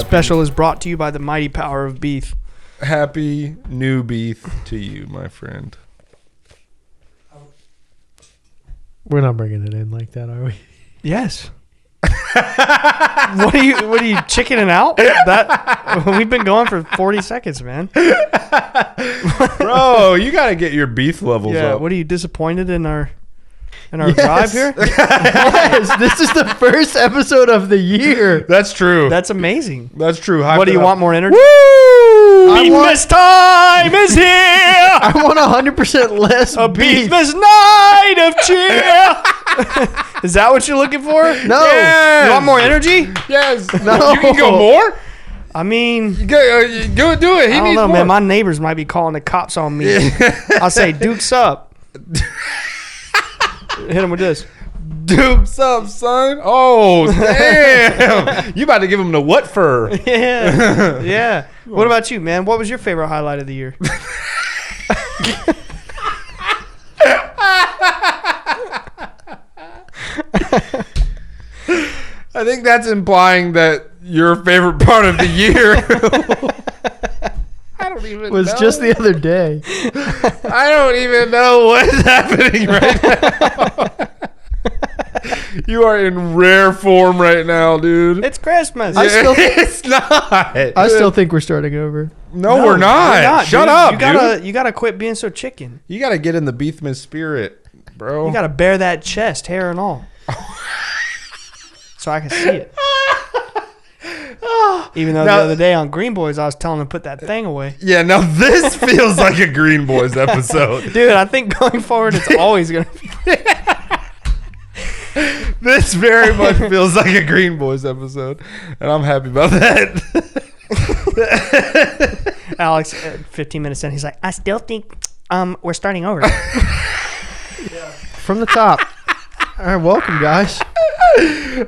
special is brought to you by the mighty power of beef. Happy new beef to you, my friend. We're not bringing it in like that, are we? Yes. What are you chickening out? That we've been going for 40 seconds, man. Bro, you got to get your beef levels up. What are you disappointed in our drive here? Yes, this is the first episode of the year. That's true. That's amazing. That's true. What do you want more energy? Woo! Beefmas time is here. I want 100% less A beef. beefmas night of cheer. Is that what you're looking for? No. Yes. You want more energy? Yes. No. You can go more? I mean, Go do it. He I don't needs know, more. man. My neighbors might be calling the cops on me. I'll say, Duke's up. Hit him with this. Duke's up, son. Oh, damn. You about to give him the what fur. Yeah. Yeah. What about you, man? What was your favorite highlight of the year? I think that's implying that your favorite part of the year I don't even was know. just the other day. I don't even know what's happening right now. You are in rare form right now, dude. It's Christmas. It's not. I still think we're starting over. No, we're not. Shut dude. up, You gotta quit being so chicken. You gotta get in the Beefmas spirit, bro. You gotta bare that chest, hair and all. So I can see it. Even though Now- the other day on Green Boys, I was telling him to put that thing away. Yeah, now this feels like a Green Boys episode. Dude, I think going forward, it's always going to be. This very much feels like a Green Boys episode, and I'm happy about that. Alex, 15 minutes in, he's like, I still think we're starting over. From the top. All right, welcome, guys.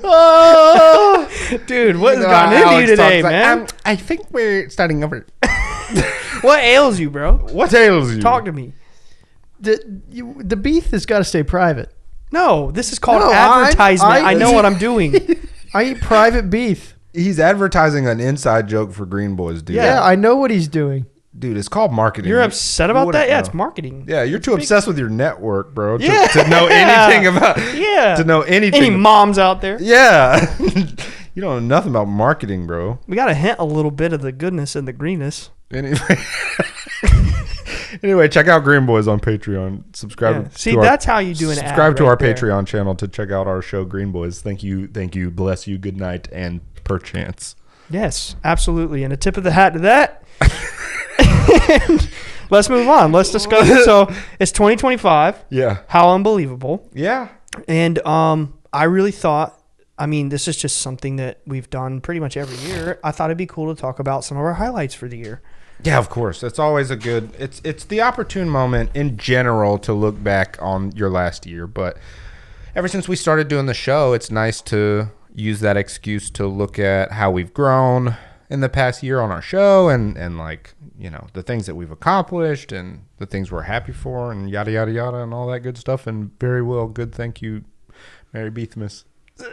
Oh, Dude, what has gotten into you today, man? I think we're starting over. What ails you, bro? What ails you? Talk to me. The beef has got to stay private. No, this is called No, advertisement. I know I- what I'm doing. I eat private beef. He's advertising an inside joke for Green Boys, dude. Yeah, I know what he's doing. Dude, it's called marketing. You're upset You about wouldn't that? Yeah, know. it's marketing. Yeah, you're too obsessed with your network, bro, to know Yeah. anything about. Yeah. To know anything. Any moms out there? Yeah. You don't know nothing about marketing, bro. We got to hint a little bit of the goodness and the greenness. Anyway, check out Green Boys on Patreon. Subscribe. Yeah. See, to that's how you do an ad. Subscribe to right our there. Patreon channel to check out our show, Green Boys. Thank you, bless you, good night, and perchance. Yes, absolutely. And a tip of the hat to that. Let's move on. Let's discuss it. So it's 2025. Yeah. How unbelievable. Yeah. And I really thought, I mean, this is just something that we've done pretty much every year. I thought it'd be cool to talk about some of our highlights for the year. Yeah, of course. It's always a good. It's the opportune moment in general to look back on your last year. But ever since we started doing the show, it's nice to use that excuse to look at how we've grown in the past year on our show, and like, you know, the things that we've accomplished and the things we're happy for, and yada yada yada, and all that good stuff. And very well, good. Thank you, Mary Beefmas. You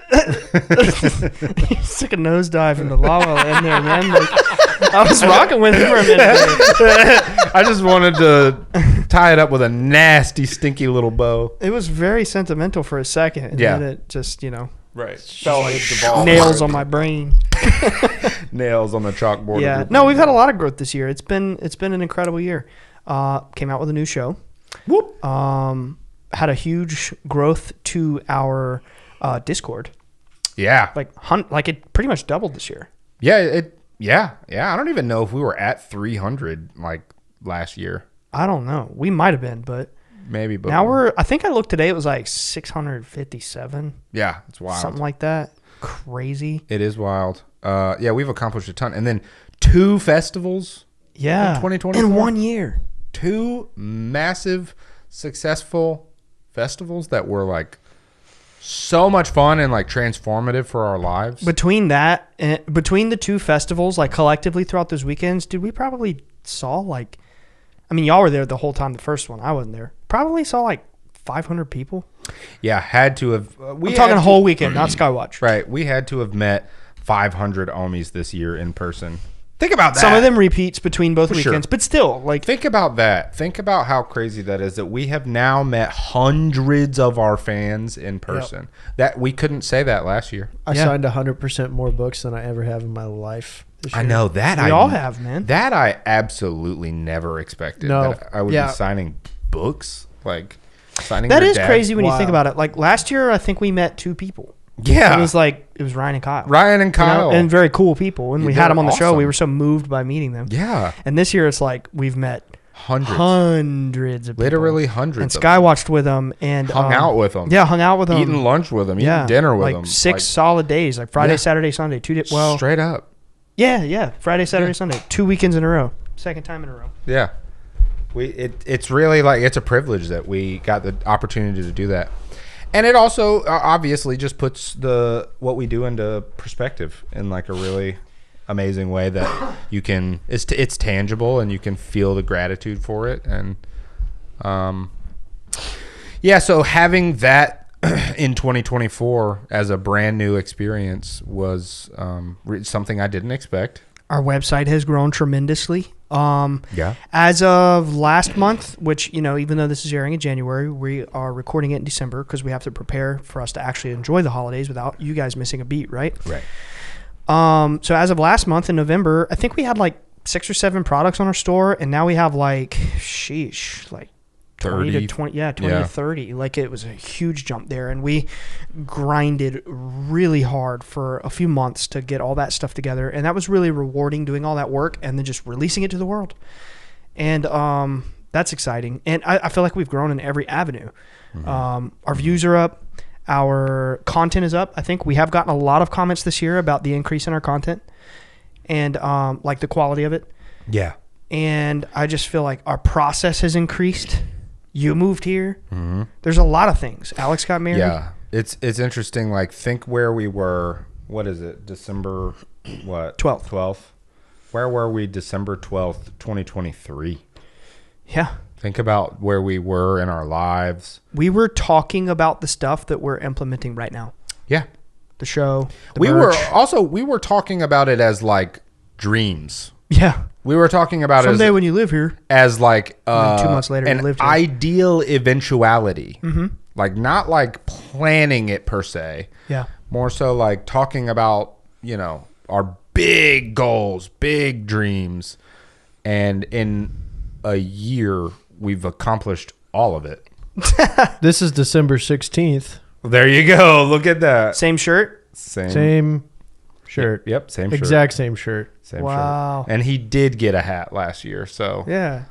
took a nosedive in the lava in there, man. Like, I was rocking with it for a minute there. I just wanted to tie it up with a nasty, stinky little bow. It was very sentimental for a second. And Yeah. then it just, Right. Felt like the ball. nails on my brain. Nails on the chalkboard. Yeah. No, we've had a lot of growth this year. It's been an incredible year. Came out with a new show. Whoop. Had a huge growth to our Discord. Yeah. Like it pretty much doubled this year. Yeah. Yeah. I don't even know if we were at 300 like last year. I don't know. We might have been, but Maybe. But now I think I looked today. It was like 657. Yeah, it's wild. Something like that. Crazy. It is wild. Yeah, we've accomplished a ton, and then 2 festivals. Yeah. In 2024? In 1 year. 2 massive, successful festivals that were like so much fun and like transformative for our lives. Between that, between the 2 festivals, like collectively throughout those weekends, dude, we probably saw like, I mean, y'all were there the whole time. The first one, I wasn't there. Probably saw like 500 people. Yeah, had to have. I'm talking a whole weekend, not Skywatch. Right, we had to have met 500 ohmies this year in person. Think about that. Some of them repeats between both For weekends, sure. but still, like, Think about that. Think about how crazy that is that we have now met hundreds of our fans in person. That we couldn't say that last year. I signed 100% more books than I ever have in my life. This year. I know that. we all have, man. That I absolutely never expected. No. That I would be signing books, like signing. That your is dad. crazy when you Wow. think about it. Like last year, I think we met 2 people. Yeah, It was Ryan and Kyle. Ryan and You know, Kyle, and very cool people. And Yeah, we had them on the they're show. We awesome. were so moved by meeting them. yeah, And this year, it's like we've met hundreds of people. literally hundreds. And of Sky them. watched with them and hung out with them. Yeah, hung out with them. eating lunch with them, eating dinner with like them. 6 solid days, like Friday, Saturday, Sunday, 2 days. Well, straight up. yeah, Friday, Saturday, Sunday, 2 weekends in a row, second time in a row. Yeah, it's really like it's a privilege that we got the opportunity to do that, and it also obviously just puts what we do into perspective in like a really amazing way that you can. It's tangible and you can feel the gratitude for it, and so having that in 2024 as a brand new experience was something I didn't expect. Our website has grown tremendously. Yeah. As of last month, which, even though this is airing in January, we are recording it in December because we have to prepare for us to actually enjoy the holidays without you guys missing a beat, right? Right. So as of last month in November, I think we had like 6 or 7 products on our store, and now we have like, 20 to 30. 20 to 30. Like, it was a huge jump there, and we grinded really hard for a few months to get all that stuff together, and that was really rewarding, doing all that work and then just releasing it to the world. And that's exciting, and I feel like we've grown in every avenue. Mm-hmm. Our views are up, our content is up. I think we have gotten a lot of comments this year about the increase in our content and like the quality of it. Yeah. And I just feel like our process has increased. You moved here. Mm-hmm. There's a lot of things. Alex got married. Yeah, it's interesting. Like, think where we were. What is it? December what? 12th. Where were we? December 12th, 2023. Yeah. Think about where we were in our lives. We were talking about the stuff that we're implementing right now. Yeah. The show. The We merch. we were talking about it as like dreams. Yeah. We were talking about Someday it when you live here. as like then 2 months later, we an lived here. ideal eventuality. Mm-hmm. Like, not like planning it per se. Yeah. More so like talking about, our big goals, big dreams. And in a year, we've accomplished all of it. This is December 16th. There you go. Look at that. Same shirt. Same shirt. Yep, same shirt. Exact same shirt. Same Wow. shirt. And he did get a hat last year. So, Yeah.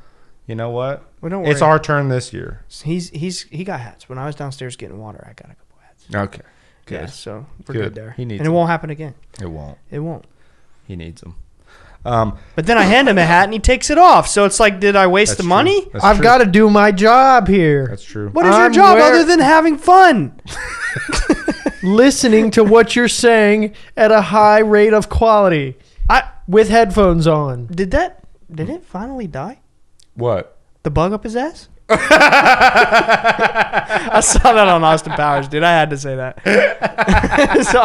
you know what? Well, don't worry. It's our turn this year. He got hats. When I was downstairs getting water, I got a couple hats. Okay. Good. Yeah, so we're Good. good there. He needs and it them. won't happen again. It won't. It won't. He needs them. But then I hand him a hat and he takes it off. So it's like, did I waste That's the true. money? That's I've true. got to do my job here. That's true. What is your I'm job where- other than having fun? Listening to what you're saying at a high rate of quality with headphones on. Did it finally die? What? The bug up his ass? I saw that on Austin Powers, dude. I had to say that. So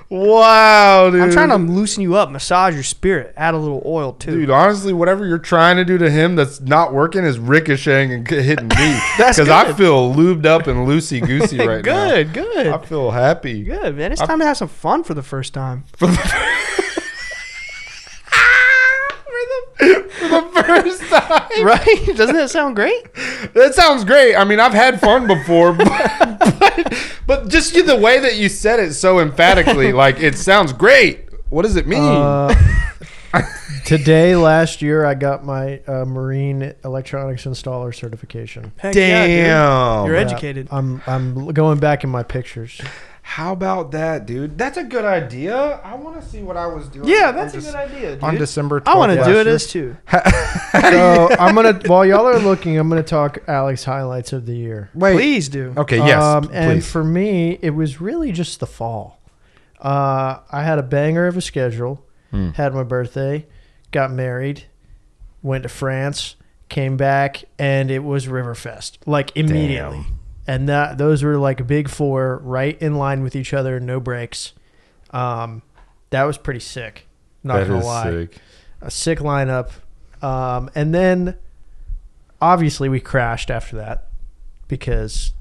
Wow, dude. I'm trying to loosen you up, massage your spirit, add a little oil too. Dude, honestly, whatever you're trying to do to him that's not working is ricocheting and hitting me. That's Because I good. feel lubed up and loosey-goosey right now. Good. I feel happy. Good, man. It's time to have some fun for the first time. For the first time. Right? Doesn't that sound great? That sounds great. I mean, I've had fun before, but just the way that you said it so emphatically, like, it sounds great. What does it mean? Last year, I got my marine electronics installer certification. Heck yeah, dude. Damn. You're Yeah, educated. I'm going back in my pictures. How about that, dude? That's a good idea. I want to see what I was doing. Yeah, that's a good idea, dude. On December 12th. I want to last do it year. as too. So I'm gonna, while y'all are looking, I'm gonna talk Alex highlights of the year. Wait. Please do. Okay, yes, And please. for me, it was really just the fall. I had a banger of a schedule. Had my birthday, got married, went to France, came back, and it was Riverfest. Like, immediately. and those were like a big 4 right in line with each other, no breaks. That was pretty sick. Not gonna lie, sick. A sick lineup. And then obviously we crashed after that because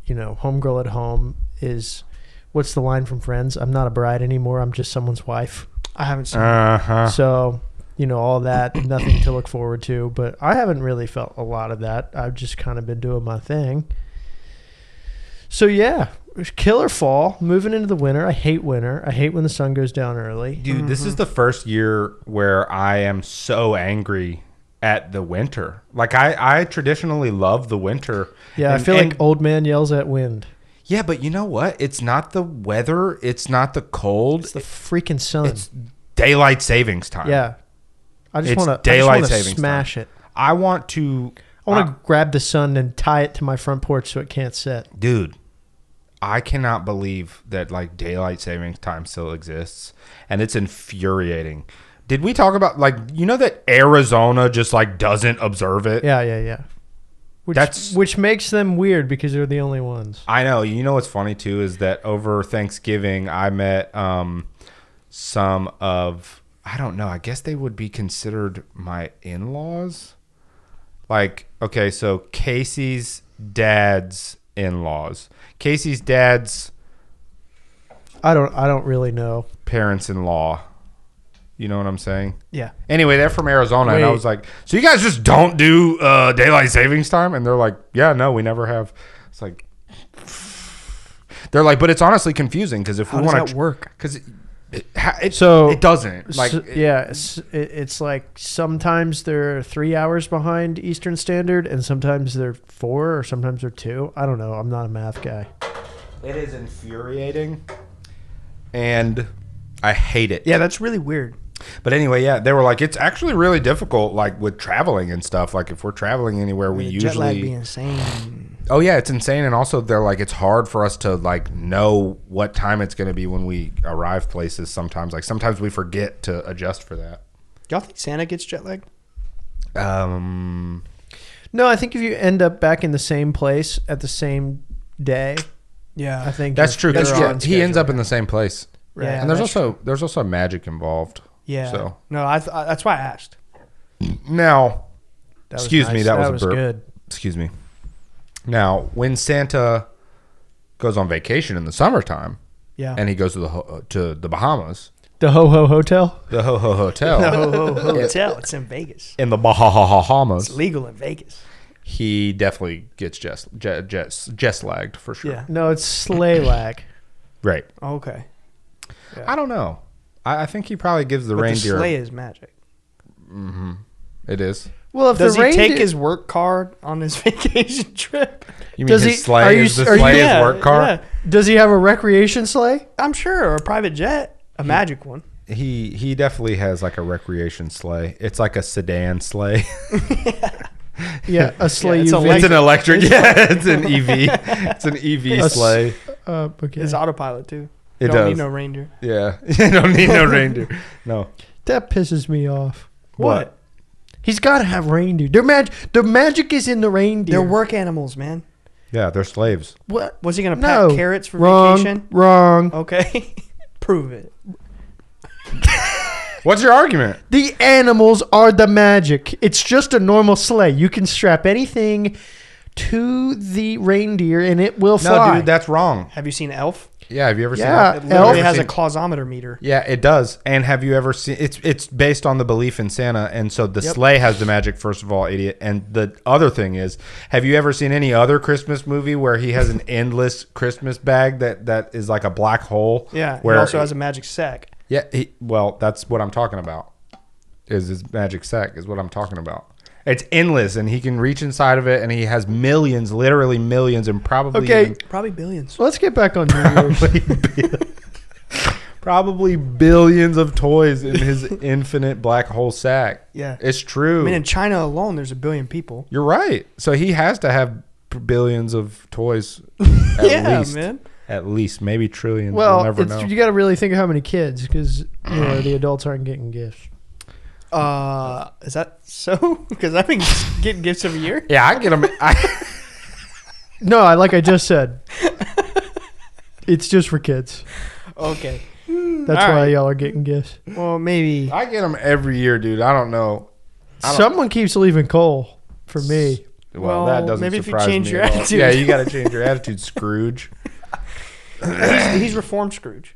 homegirl at home is, what's the line from Friends? I'm not a bride anymore. I'm just someone's wife. I haven't seen So, all that, nothing to look forward to. But I haven't really felt a lot of that. I've just kind of been doing my thing. So, yeah, killer fall, moving into the winter. I hate winter. I hate when the sun goes down early. Dude, this is the first year where I am so angry at the winter. Like, I traditionally love the winter. Yeah, I feel like old man yells at wind. Yeah, but you know what? It's not the weather. It's not the cold. It's the freaking sun. It's daylight savings time. Yeah. I just It's want to daylight savings smash time. it. I want to grab the sun and tie it to my front porch so it can't set. Dude, I cannot believe that like daylight savings time still exists, and it's infuriating. Did we talk about that Arizona just like doesn't observe it? Yeah. Which makes them weird because they're the only ones. I know. You know what's funny too is that over Thanksgiving I met some of, I don't know, I guess they would be considered my in-laws. Like, okay, so Casey's dad's in-laws. Casey's dad's I don't really know. parents-in-law. You know what I'm saying? Yeah. Anyway, they're from Arizona, and I was like, so you guys just don't do daylight savings time? And they're like, yeah, no, we never have. It's like, they're like, but it's honestly confusing because if we want to work, because it doesn't. Like, it's like sometimes they're 3 hours behind Eastern Standard, and sometimes they're 4, or sometimes they're 2. I don't know. I'm not a math guy. it is infuriating, and I hate it. Yeah, that's really weird. But anyway, yeah, they were like, it's actually really difficult, like with traveling and stuff. Like if we're traveling anywhere, we Jet lag usually be insane. Oh yeah, it's insane, and also they're like, it's hard for us to like know what time it's going to be when we arrive places. Sometimes, like sometimes we forget to adjust for that. Y'all think Santa gets jet lag? No, I think if you end up back in the same place at the same day, Yeah, I think That's true. you're Because on he ends schedule. up in the same place, right. Yeah, and there's that's also magic involved. Yeah. So No, that's why I asked. now, That was excuse me, nice. that was a burp. good. Excuse me. Now, when Santa goes on vacation in the summertime, Yeah. and he goes to the Bahamas, The Ho Ho Hotel. the Ho Ho Hotel No, hotel. It's in Vegas. in the Bahamas, It's legal in Vegas. he definitely gets jet lagged for sure. Yeah. No, it's sleigh lag. Right. Okay. I don't know. I think he probably gives the But reindeer. the sleigh is magic. It is. Well, if Does the he take reindeer- his work card on his vacation trip? You mean Does his he- sleigh are you- is the are you- sleigh Yeah, his work car? yeah. Does he have a recreation sleigh? I'm sure, or a private jet, a magic one. He definitely has like a recreation sleigh. It's like a sedan sleigh. Yeah, a sleigh. it's you electric. It's an electric. Yeah, it's an EV. It's an EV sleigh. Okay. It's autopilot too. It Don't does. need no reindeer. Yeah, you don't need no reindeer. No. That pisses me off. What? He's got to have reindeer. The magic is in the reindeer. They're work animals, man. Yeah, they're slaves. What? Was he gonna No. pack carrots for Wrong. vacation? Wrong. Okay, prove it. What's your argument? The animals are the magic. It's just a normal sleigh. You can strap anything to the reindeer and it will fly. No, dude, that's wrong. Have you seen Elf? Yeah, have you ever Yeah. seen It that? literally Elf? has a clausometer meter. Yeah, it does. And have you ever seen? It's based on the belief in Santa, and so the Yep. sleigh has the magic. First of all, idiot. And the other thing is, have you ever seen any other Christmas movie where he has an endless Christmas bag that is like a black hole? Yeah, where it also has a magic sack. Yeah, well, that's what I'm talking about. Is his magic sack is what I'm talking about. It's endless, and he can reach inside of it, and he has millions, literally millions, and probably Okay. even- Probably billions. Let's get back on New Year's. probably billions of toys in his infinite black hole sack. Yeah. It's true. I mean, in China alone, there's 1 billion people. You're right. So he has to have billions of toys. At Yeah, least. man. At least, maybe trillions. Well, we'll never know. you got to really think of how many kids because the adults aren't getting gifts. Is that so? Because I've been getting gifts every year. Yeah, I get them. No, like I just said, it's just for kids. Okay. That's All why right. y'all are getting gifts. Well, maybe. I get them every year, dude. I don't know. Someone keeps leaving coal for me. Well, Well, that doesn't maybe if you surprise change me your at all. attitude. Yeah, you got to change your attitude, Scrooge. He's reformed Scrooge.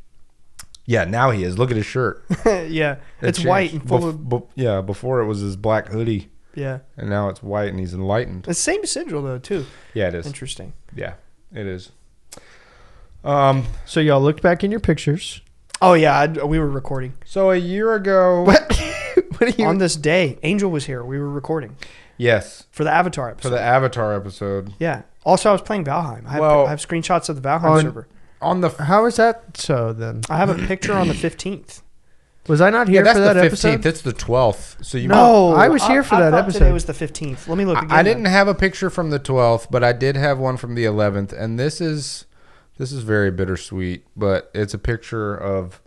Yeah, now he is. Look at his shirt. Yeah. It's white and full of. Yeah, before it was his black hoodie, Yeah. and now it's white, and he's enlightened. The same sigil, though, too. Yeah, it is. Interesting. Yeah, it is. So y'all looked back in your pictures. Oh, yeah. We were recording. So a year ago, What are you? On this day, Angel was here. We were recording yes, for the Avatar for episode. the Avatar episode. Yeah. Also, I was playing Valheim. I have screenshots of the Valheim On- server. On the How is that so then? I have a picture on the 15th. Was I not here that's for that the 15th. episode? It's the 12th. So you No. I was here for that thought episode. Today was the 15th. Let me look again. I didn't have a picture from the 12th, but I did have one from the 11th, and this is very bittersweet. But it's a picture of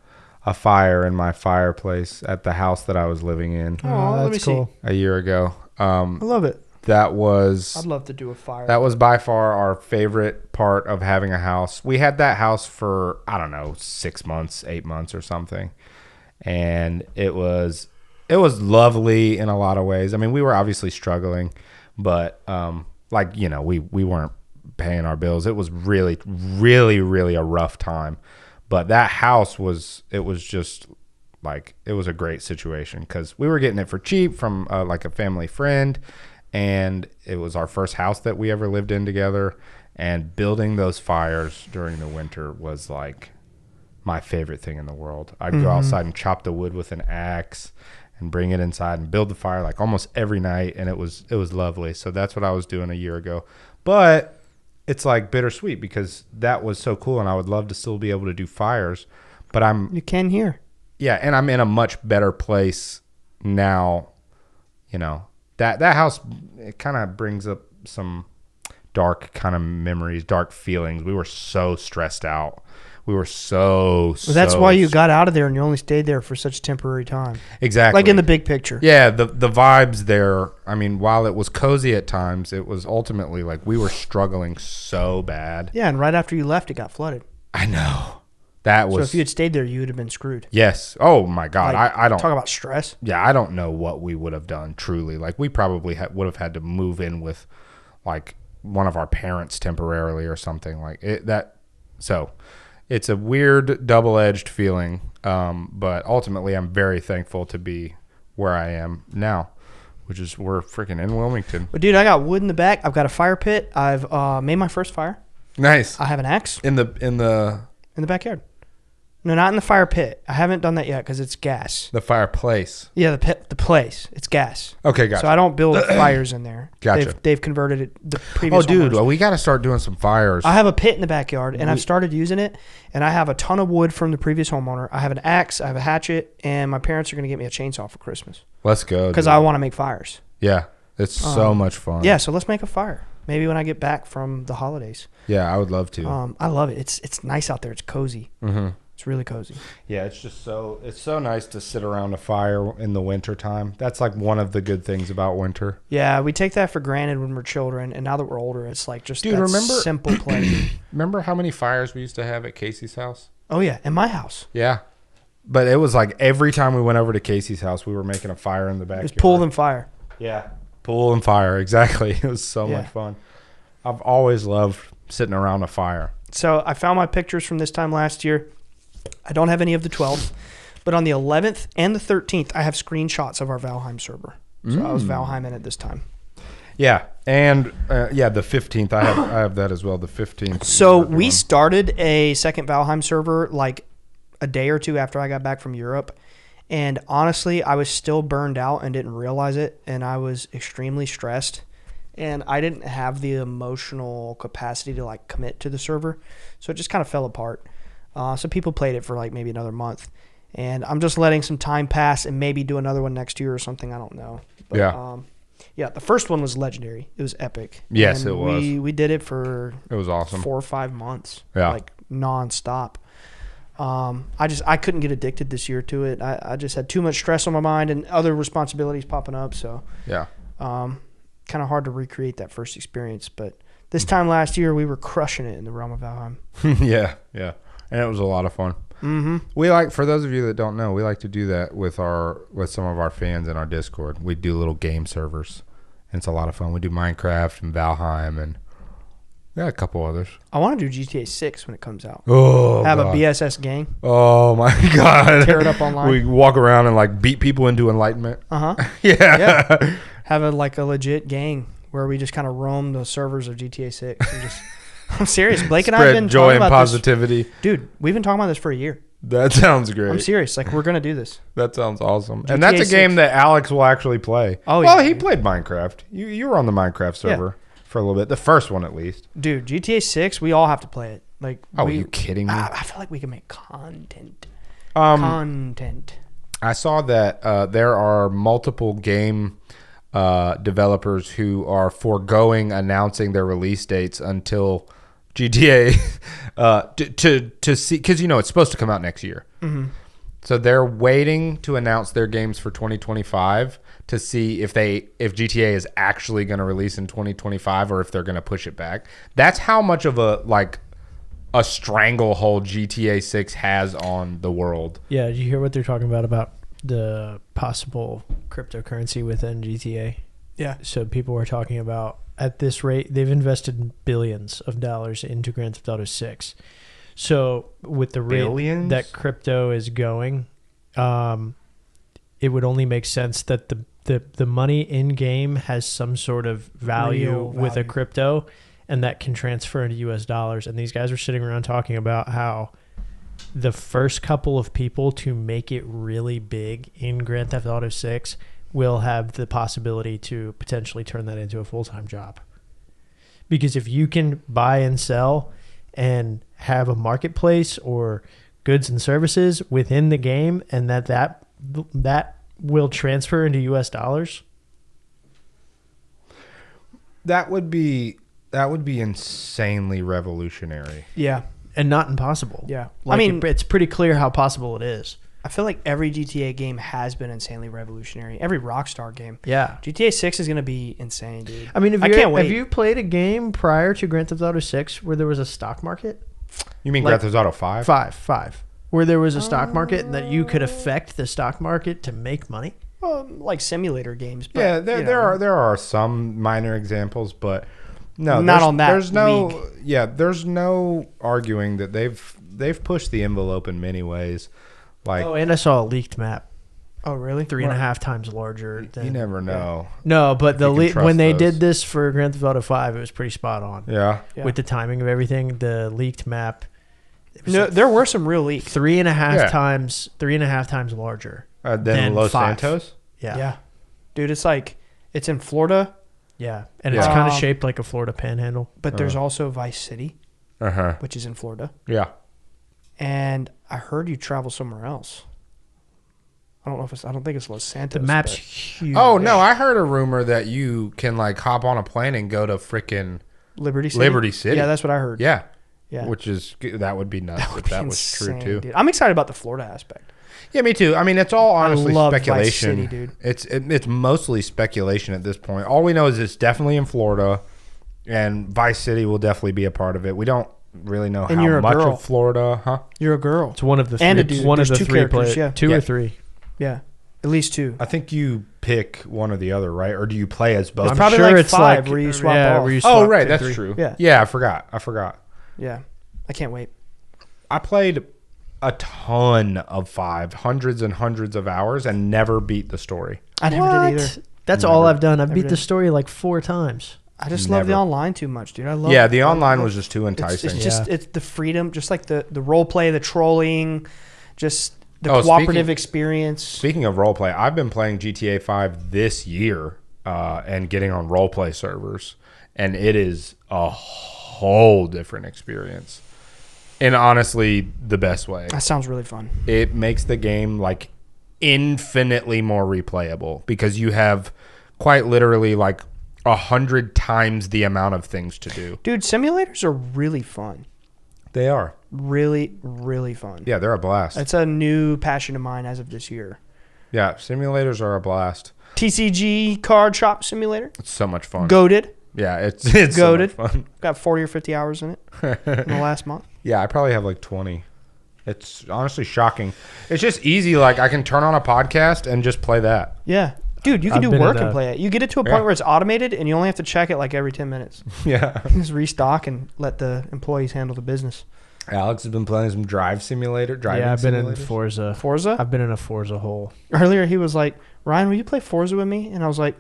a fire in my fireplace at the house that I was living in Oh, let me that's see. cool. a year ago. I love it. That was I'd love to do a fire. that was by far our favorite part of having a house. We had that house for I don't know 6 months, 8 months, or something, and it was lovely in a lot of ways. I mean, we were obviously struggling, but we weren't paying our bills. It was really, really, really a rough time. But that house was just like it was a great situation because we were getting it for cheap from like a family friend, and it was our first house that we ever lived in together. And building those fires during the winter was like my favorite thing in the world. I'd go outside and chop the wood with an axe and bring it inside and build the fire like almost every night, and it was lovely. So that's what I was doing a year ago. But it's like bittersweet because that was so cool, and I would love to still be able to do fires. But You can hear. yeah, and I'm in a much better place now. You know, that house, it kind of brings up some dark kind of memories, dark feelings. We were so stressed out. We were so That's why you got out of there and you only stayed there for such temporary time. exactly Like in the big picture. yeah, the vibes there. I mean, while it was cozy at times, it was ultimately like we were struggling so bad. Yeah, and right after you left, it got flooded. I know that So was if you had stayed there, you would have been screwed. yes. Oh my God, Like, I don't talk about stress. yeah, I don't know what we would have done truly. Like we probably would have had to move in with like one of our parents temporarily or something like it. So it's a weird double-edged feeling. But ultimately I'm very thankful to be where I am now, which is we're freaking in Wilmington. But dude, I got wood in the back. I've got a fire pit. I've made my first fire. Nice. I have an axe In the in the backyard. No, not in the fire pit. I haven't done that yet because it's gas. fireplace. Yeah, the place. It's gas. Okay, gotcha. So I don't build fires in there. Gotcha. They've converted it. The Oh, previous. dude, homeowners. we got to start doing some fires. I have a pit in the backyard, and I've started using it. And I have a ton of wood from the previous homeowner. I have an axe. I have a hatchet, and my parents are going to get me a chainsaw for Christmas Let's go. because dude. I want to make fires. Yeah, it's so much fun. Yeah, so let's make a fire. Maybe when I get back from the holidays. Yeah, I would love to. I love it. It's nice out there. It's cozy. Mm-hmm. It's really cozy. Yeah, it's so nice to sit around a fire in the winter time. That's like one of the good things about winter. Yeah, we take that for granted when we're children, and now that we're older, it's like just Dude, that remember- simple pleasure. Remember how many fires we used to have at Casey's house? Oh yeah, in my house, Yeah. But it was like every time we went over to Casey's house, we were making a fire in the it backyard. was pool and fire. Yeah. Pool and fire, exactly. It was so Yeah. much fun. I've always loved sitting around a fire. So I found my pictures from this time last year. I don't have any of the 12th, but on the 11th and the 13th, I have screenshots of our Valheim server. So I was Valheim in it this time. Yeah. And the 15th. I have that as well, the 15th. So we started a second Valheim server like a day or two after I got back from Europe. And honestly, I was still burned out and didn't realize it. And I was extremely stressed. And I didn't have the emotional capacity to like commit to the server. So it just kind of fell apart. So people played it for like maybe another month. And I'm just letting some time pass and maybe do another one next year or something. I don't know. But, yeah, the first one was legendary. It was epic. Yes, And it was. We did it for It was awesome. 4 or 5 months. Yeah. Like nonstop. I couldn't get addicted this year to it. I just had too much stress on my mind and other responsibilities popping up. So Yeah. kind of hard to recreate that first experience. But This time last year, we were crushing it in the realm of Valheim. Yeah, and it was a lot of fun. Mm-hmm. We like, for those of you that don't know, we like to do that with some of our fans in our Discord. We do little game servers, and it's a lot of fun. We do Minecraft and Valheim, and a couple others. I want to do GTA 6 when it comes out. Oh, Have God. a BSS gang. Oh my God! Tear it up online. We walk around and like beat people into enlightenment. Uh huh. Yeah. Have a legit gang where we just kind of roam the servers of GTA 6 and just. I'm serious. Blake and I have been Spread joy talking and about positivity. this. Dude, we've been talking about this for a year. That sounds great. I'm serious. Like, we're going to do this. That sounds awesome. GTA And that's a 6. game that Alex will actually play. Oh, well, yeah. he played Minecraft. You were on the Minecraft server for a little bit. The first one, at least. Dude, GTA 6, we all have to play it. Like, Oh, are you kidding me? I feel like we can make content. I saw that there are multiple game developers who are foregoing announcing their release dates until GTA to see, because it's supposed to come out next year. Mm-hmm. So they're waiting to announce their games for 2025 to see if GTA is actually going to release in 2025 or if they're going to push it back. That's how much of a stranglehold GTA 6 has on the world. Yeah, did you hear what they're talking about the possible cryptocurrency within GTA? Yeah. So people were talking about, at this rate, they've invested billions of dollars into Grand Theft Auto 6. So with the rate Billions? that crypto is going, it would only make sense that the money in game has some sort of value Real with a value. crypto, and that can transfer into US dollars. And these guys are sitting around talking about how the first couple of people to make it really big in Grand Theft Auto 6 will have the possibility to potentially turn that into a full-time job. Because if you can buy and sell and have a marketplace or goods and services within the game, and that will transfer into US dollars, That would be insanely revolutionary. Yeah. and not impossible. Yeah. Like, I mean, it's pretty clear how possible it is. I feel like every GTA game has been insanely revolutionary. Every Rockstar game. Yeah. GTA 6 is going to be insane, dude. I mean, I can't wait. have you played a game prior to Grand Theft Auto 6 where there was a stock market? You mean Like- Grand Theft Auto 5? Five. Where there was a stock market and that you could affect the stock market to make money? Like simulator games. But, Yeah, you there know. are some minor examples, but no, Not on that There's no league. there's no arguing that they've pushed the envelope in many ways. Like, Oh, and I saw a leaked map, Oh, really? 3.5 times larger. Than, you never know. No, but you can trust when they those. did this for Grand Theft Auto 5, it was pretty spot on. Yeah. Yeah. With the timing of everything, the leaked map, it was No, like there were some real leaks. 3.5 Yeah. times larger. Then Than Los 5. Santos. Yeah. Dude, it's in Florida, Yeah. And it's Yeah. kind of shaped like a Florida panhandle. but there's also Vice City, Uh-huh. which is in Florida. Yeah. And I heard you travel somewhere else. I don't think it's Los Santos. The map's but- huge. Oh no, I heard a rumor that you can like hop on a plane and go to freaking Liberty City. Liberty City. Yeah, that's what I heard. Yeah. Yeah. Which is, that would be nuts if be that was insane, true too. dude. I'm excited about the Florida aspect. Yeah, me too. I mean, it's all honestly love Vice speculation. City, dude. It's mostly speculation at this point. All we know is it's definitely in Florida, and Vice City will definitely be a part of it. We don't really know And you're how a much girl. of Florida, huh? You're a girl. It's one of the three. And a dude. One of There's the two three characters, yeah. Two Yeah. or three. Yeah, at least two. I think you pick one or the other, right? Or do you play as both? It's probably like 5 where you swap off. where you Oh, swap right, to that's three. true. Yeah. Yeah, I forgot. Yeah, I can't wait. I played a ton of 5, hundreds and hundreds of hours, and never beat the story. I never What? did either. That's all Never. I've done. I've Never beat did. the story like 4 times. I just love the Never. online too much, dude. I love. Yeah, the online was just too enticing. It's just Yeah. it's the freedom, just like the role play, the trolling, just the Oh, cooperative speaking- experience. Speaking of roleplay, I've been playing GTA 5 this year and getting on roleplay servers, and it is a whole different experience. And honestly, the best way. That sounds really fun. It makes the game like infinitely more replayable because you have quite literally like 100 times the amount of things to do. Dude, simulators are really fun. They are. Really, really fun. Yeah, they're a blast. It's a new passion of mine as of this year. Yeah, simulators are a blast. TCG Card Shop Simulator. It's so much fun. Goated. Yeah, it's so much Goated. fun. Got 40 or 50 hours in it in the last month. Yeah, I probably have like 20. It's honestly shocking. It's just easy. Like I can turn on a podcast and just play that. Yeah. Dude, you can I've do been work in and a- play it. You get it to a point where it's automated and you only have to check it like every 10 minutes. Yeah. You just restock and let the employees handle the business. Alex has been playing some driving Yeah, I've been in simulators. Forza. Forza? I've been in a Forza hole. Earlier he was like, Ryan, will you play Forza with me? And I was like,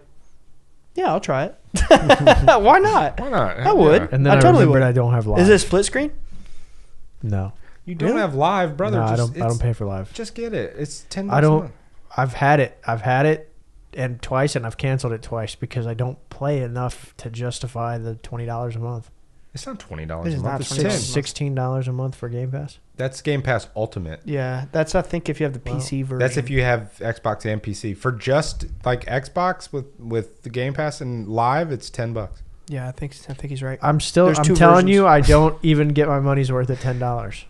yeah, I'll try it. Why not? Why not? I would. Yeah. And then I I, totally remembered would. I don't have live. Is it split screen? No. You don't Really? have live, brother. No, I Just, don't pay for live. Just get it. It's $10 I a don't. month. I've had it and twice, and I've canceled it twice because I don't play enough to justify the $20 a month. It's not $20 It a is month. not It's $20 $10. $16 a month for Game Pass. That's Game Pass Ultimate. Yeah, that's I think if you have the PC version. That's if you have Xbox and PC. For just like Xbox with the Game Pass and live, it's $10. Yeah, I think he's right. I'm There's two telling versions. you, I don't even get my money's worth at $10.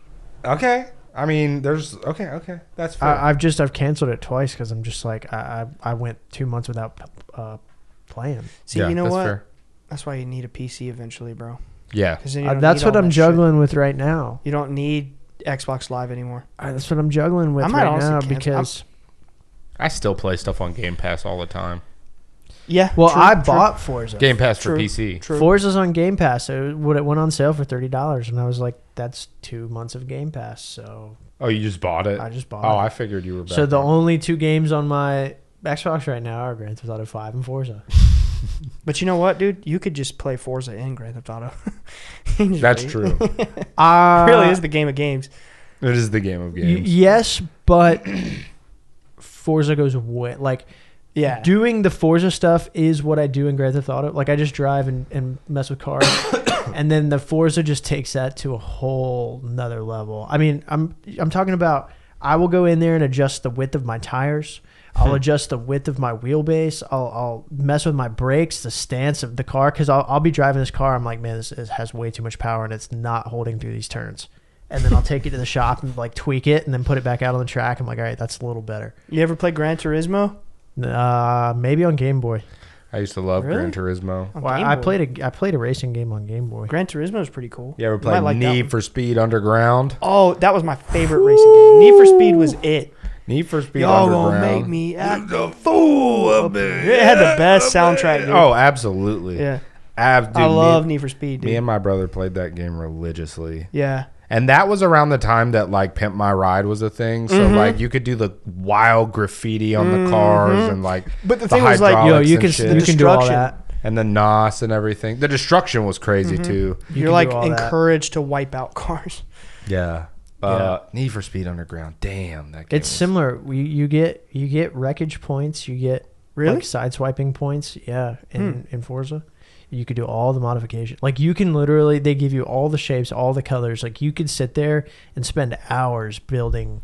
Okay. I mean, there's okay. That's fair. I've canceled it twice because I'm just like I went 2 months without playing. See, Yeah, you know that's what? fair. That's why you need a PC eventually, bro. Yeah. 'Cause then you don't That's need what all I'm that shit. juggling with right now. You don't need Xbox Live anymore. That's what I'm juggling with I might right honestly now cancel- because I still play stuff on Game Pass all the time. Yeah. well, true, I true. bought Forza. Game Pass for True. PC. True. Forza's on Game Pass. So it went on sale for $30, and I was like, "That's 2 months of Game Pass." So Oh, you just bought it? I just bought Oh, it. I figured you were back. So the there. only 2 games on my Xbox right now are Grand Theft Auto 5 and Forza. But you know what, dude? You could just play Forza and Grand Theft Auto. You can just That's wait. true. It really is the game of games. It is the game of games. Yes, but Forza goes way like Yeah. doing the Forza stuff is what I do in Grand Theft Auto. Like I just drive and mess with cars, and then the Forza just takes that to a whole nother level. I mean, I'm talking about I will go in there and adjust the width of my tires. I'll adjust the width of my wheelbase. I'll mess with my brakes, the stance of the car, because I'll be driving this car. I'm like, man, this has way too much power and it's not holding through these turns. And then I'll take it to the shop and like tweak it and then put it back out on the track. I'm like, all right, that's a little better. You ever play Gran Turismo? Maybe on Game Boy. I used to love Really? Gran Turismo. On Well, Game I Boy? played a racing game on Game Boy. Gran Turismo is pretty cool. You ever might played like that Need one. for Speed Underground? Oh, that was my favorite racing game. Need for Speed was it. Need for Speed Y'all Underground. gonna make me act the fool up there. It had the best soundtrack, dude. Oh, absolutely. Yeah. Dude, I love Need for Speed, dude. Me and my brother played that game religiously. Yeah. And that was around the time that like Pimp My Ride was a thing. So like you could do the wild graffiti on the cars and like But the thing was, like, Yo, hydraulics you and can shit. you can do all destruction. that. And the NOS and everything. The destruction was crazy too. You You're can like do all that. encouraged to wipe out cars. Yeah. Need for Speed Underground. Damn, that game It's similar. You get wreckage points. You get Really? like side swiping points. Yeah, in Forza, you could do all the modifications. Like you can literally, they give you all the shapes, all the colors. Like you could sit there and spend hours building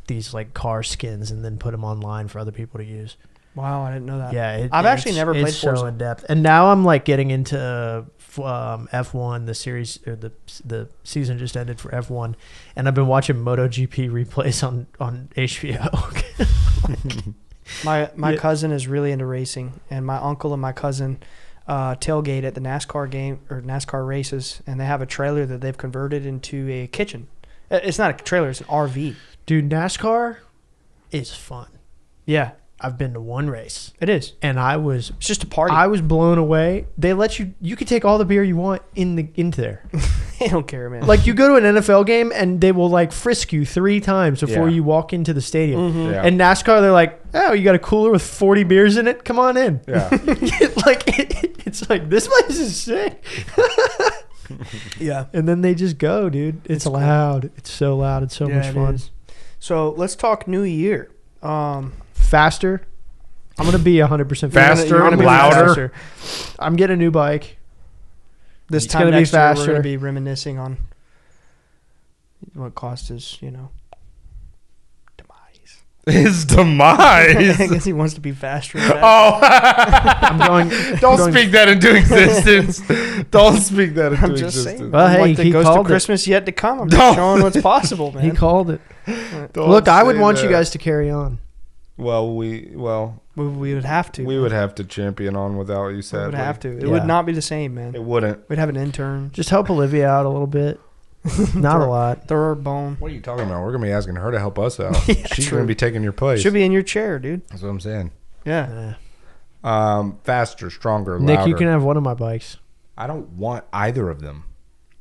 these like car skins and then put them online for other people to use. Wow, I didn't know that. Yeah, I've actually never played it's Forza. so in depth. And now I'm like getting into F1. The series or the season just ended for F1, and I've been watching MotoGP replays on HBO. My cousin is really into racing, and my uncle and my cousin tailgate at the NASCAR game or NASCAR races, and they have a trailer that they've converted into a kitchen. It's not a trailer; it's an RV. Dude, NASCAR is fun. Yeah, I've been to one race, it is. and It's just a party. I was blown away. They let you could take all the beer you want into there. They don't care, man. Like you go to an NFL game and they will like frisk you 3 times before Yeah. you walk into the stadium. Yeah. And NASCAR, they're like, oh, you got a cooler with 40 beers in it? Come on in. Yeah. It's like, this place is sick. yeah, And then they just go, dude. It's cool. loud. It's so loud. It's so much it fun. is. So let's talk New Year. Faster. I'm going to be 100% Faster, You're gonna be louder. faster. I'm getting a new bike. This It's time gonna be next year, we're faster. going to be reminiscing on what cost his, demise. His I demise. guess he wants to be faster. And faster. Oh, I'm going. don't going- speak that into existence. Don't speak that into I'm just existence. saying. Well, hey, like the he Ghost of called it. Christmas yet to come. I'm Don't. just showing what's possible, man. He called it. Don't Look, I would say want you that. guys to carry on. Well, we would have to. would have to champion on without you. We Sadly, would have to. It Yeah. would not be the same, man. It wouldn't. We'd have an intern. Just help Olivia out a little bit. Not a lot. Throw her a bone. What are you talking about? We're gonna be asking her to help us out. Yeah, She's true. gonna be taking your place. Should be in your chair, dude. That's what I'm saying. Yeah. Faster, stronger, Nick, louder. you can have one of my bikes. I don't want either of them.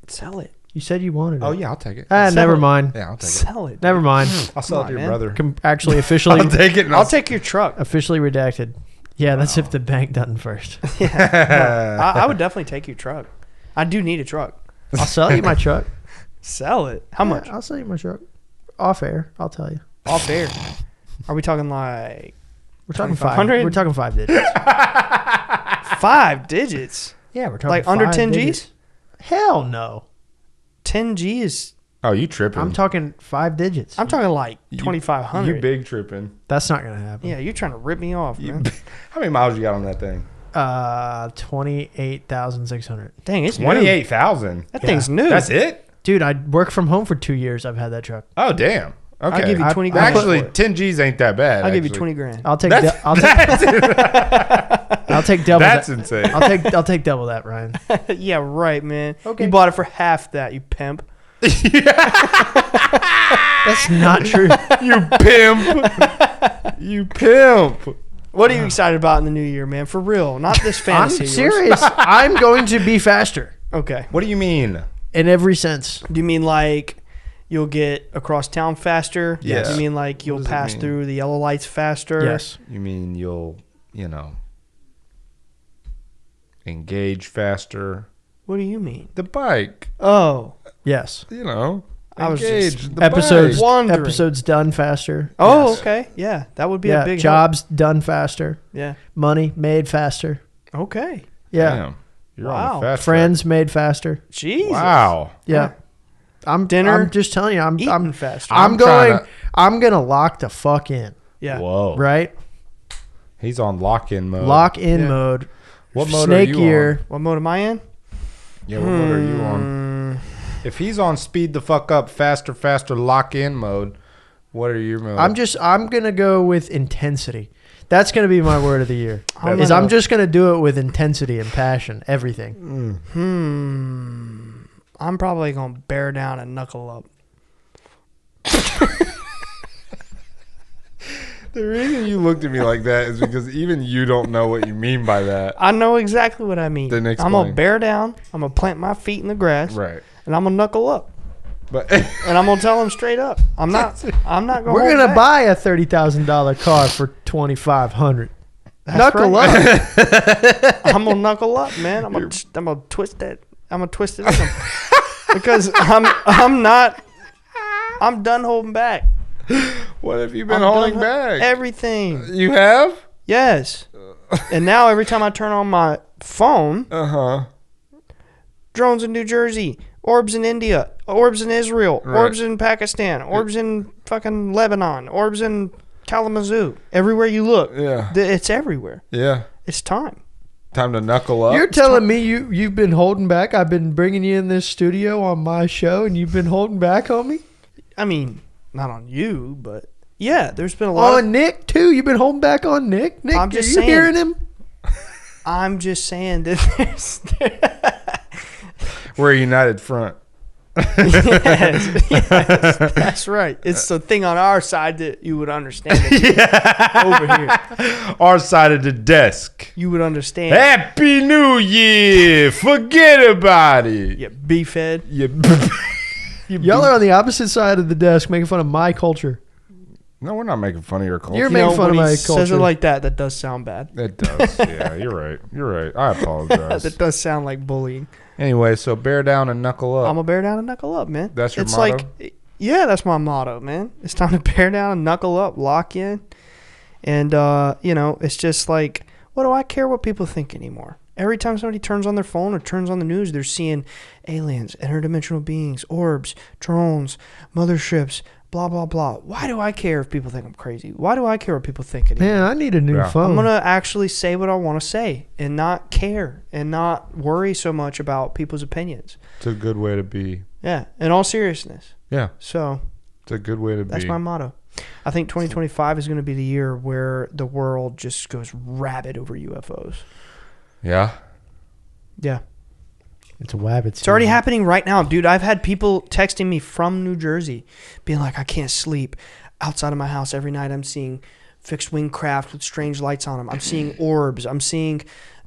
Sell it. You said you wanted it. Oh yeah, I'll take it. Never Sell it. mind. Yeah, I'll take it. Sell it. Never mind. I'll sell it on, to your man. brother. Actually, officially, I'll take it. And I'll take your truck. officially redacted. Yeah, that's if the bank doesn't first. I would definitely take your truck. I do need a truck. I'll sell you my truck. Sell it. How much? I'll sell you my truck. Off air, I'll tell you. Off air. Are we talking like We're talking 2,500? We're talking 5 digits. 5 digits? Yeah, we're talking Like under 5 10 digits. Gs? Hell no. 10 G is. Oh, you tripping? I'm talking 5 digits. I'm talking like You- 2,500. You big tripping. That's not gonna happen. Yeah, you're trying to rip me off, You man. How many miles you got on that thing? 28,600. Dang, it's new. 28,000. That thing's new. That's it? Dude, I work from home for 2 years. I've had that truck. Oh, damn. Okay. I'll give you 20 I- grand. Actually, for it. 10 G's ain't that bad. I'll give you actually. 20 grand. I'll take. That's, I'll take double. that's that. insane. I'll take double that, Ryan. Yeah, right, man. Okay. You bought it for half that, you pimp. That's not true. You pimp. You pimp. What are you excited about in the new year, man? For real. Not this I'm fantasy. of yours. serious. I'm going to be faster Okay. What do you mean? in every sense. Do you mean like you'll get across town faster? Yes. Do you mean like you'll does it pass mean? through the yellow lights faster? Yes. You mean you'll, engage faster? What do you mean? The bike, Oh. Yes. I was engage just the Episodes. bike. Wondering. Episodes done faster. Oh, Yes. okay. Yeah. That would be Yeah. a big help. Jobs done faster. Yeah. Money made faster. Okay. Yeah. Damn. You're Wow. on the fast Friends made faster. track. Jesus. Wow. Yeah. I'm just telling you. Eating faster. I'm trying going. I'm gonna lock the fuck in. yeah. Whoa. Right. He's on lock-in mode. Lock in Yeah. mode. What mode Snake are you year. on? What mode am I in? Yeah, what mode are you on? If he's on speed the fuck up, faster, lock-in mode, what are your modes? I'm gonna go with intensity. That's gonna be my word of the year. I'm I'm gonna- just gonna do it with intensity and passion. Everything. I'm probably going to bear down and knuckle up. The reason you looked at me like that is because even you don't know what you mean by that. I know exactly what I mean. Then I'm explain. going to bear down. I'm going to plant my feet in the grass. Right. And I'm going to knuckle up. But And I'm going to tell them straight up. I'm not going to We're gonna buy a $30,000 car for $2,500. That's Knuckle up. I'm going to knuckle up, man. I'm going to twist that. I'm going to twist it up. Because I'm done holding back. what have you been I'm holding done back? Everything. You have? Yes. And now every time I turn on my phone, Uh-huh. drones in New Jersey, orbs in India, orbs in Israel, Right. orbs in Pakistan, orbs in fucking Lebanon, orbs in Kalamazoo. Everywhere you look, Yeah. it's everywhere. Yeah. It's time. Time to knuckle up. You're telling me you've been holding back? I've been bringing you in this studio on my show, and you've been holding back on me? I mean, not on you, but yeah, there's been a lot. On Nick too. You've been holding back on Nick. Nick, I'm are just you saying. hearing him? I'm just saying that We're a united front. yes, that's right. It's the thing on our side that you would understand. Over here, Our side of the desk. you would understand. Happy New Year! Forget about it. Yeah, B-fed. Yeah. Y'all are on the opposite side of the desk making fun of my culture. No, we're not making fun of your culture. You're making fun when of he my says culture. it like that, that does sound bad. It does. Yeah, you're right. You're right. I apologize. That does sound like bullying. Anyway, so bear down and knuckle up. I'm gonna bear down and knuckle up, man. That's your it's motto? like, yeah, that's my motto, man. It's time to bear down and knuckle up, lock in, and it's just like, what do I care what people think anymore? Every time somebody turns on their phone or turns on the news, they're seeing aliens, interdimensional beings, orbs, drones, motherships, blah blah blah. Why do I care if people think I'm crazy? Why do I care what people think anymore? Man, I need a new Yeah. phone. I'm going to actually say what I want to say and not care and not worry so much about people's opinions. It's a good way to be. Yeah, in all seriousness. Yeah, So it's a good way to that's be. my motto. I think 2025 is going to be the year where the world just goes rabid over UFOs. Yeah. Yeah. It's a wabbit. It's already happening right now, dude. I've had people texting me from New Jersey being like, I can't sleep. Outside of my house every night, I'm seeing fixed wing craft with strange lights on them. I'm seeing orbs. I'm seeing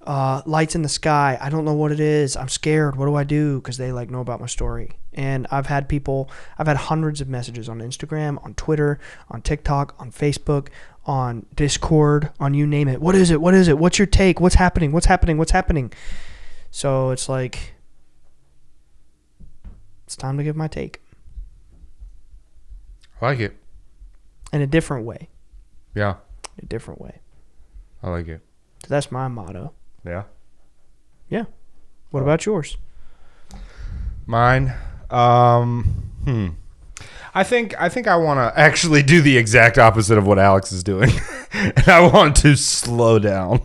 lights in the sky. I don't know what it is. I'm scared. What do I do? Because they know about my story. And I've had hundreds of messages on Instagram, on Twitter, on TikTok, on Facebook, on Discord, on you name it. What is it? What is it? What's your take? What's happening? What's happening? What's happening? So it's like, it's time to give my take. I like it. In a different way. Yeah. In a different way. I like it. So that's my motto. Yeah. Yeah. What about yours? Mine. I think I want to actually do the exact opposite of what Alex is doing. And I want to slow down.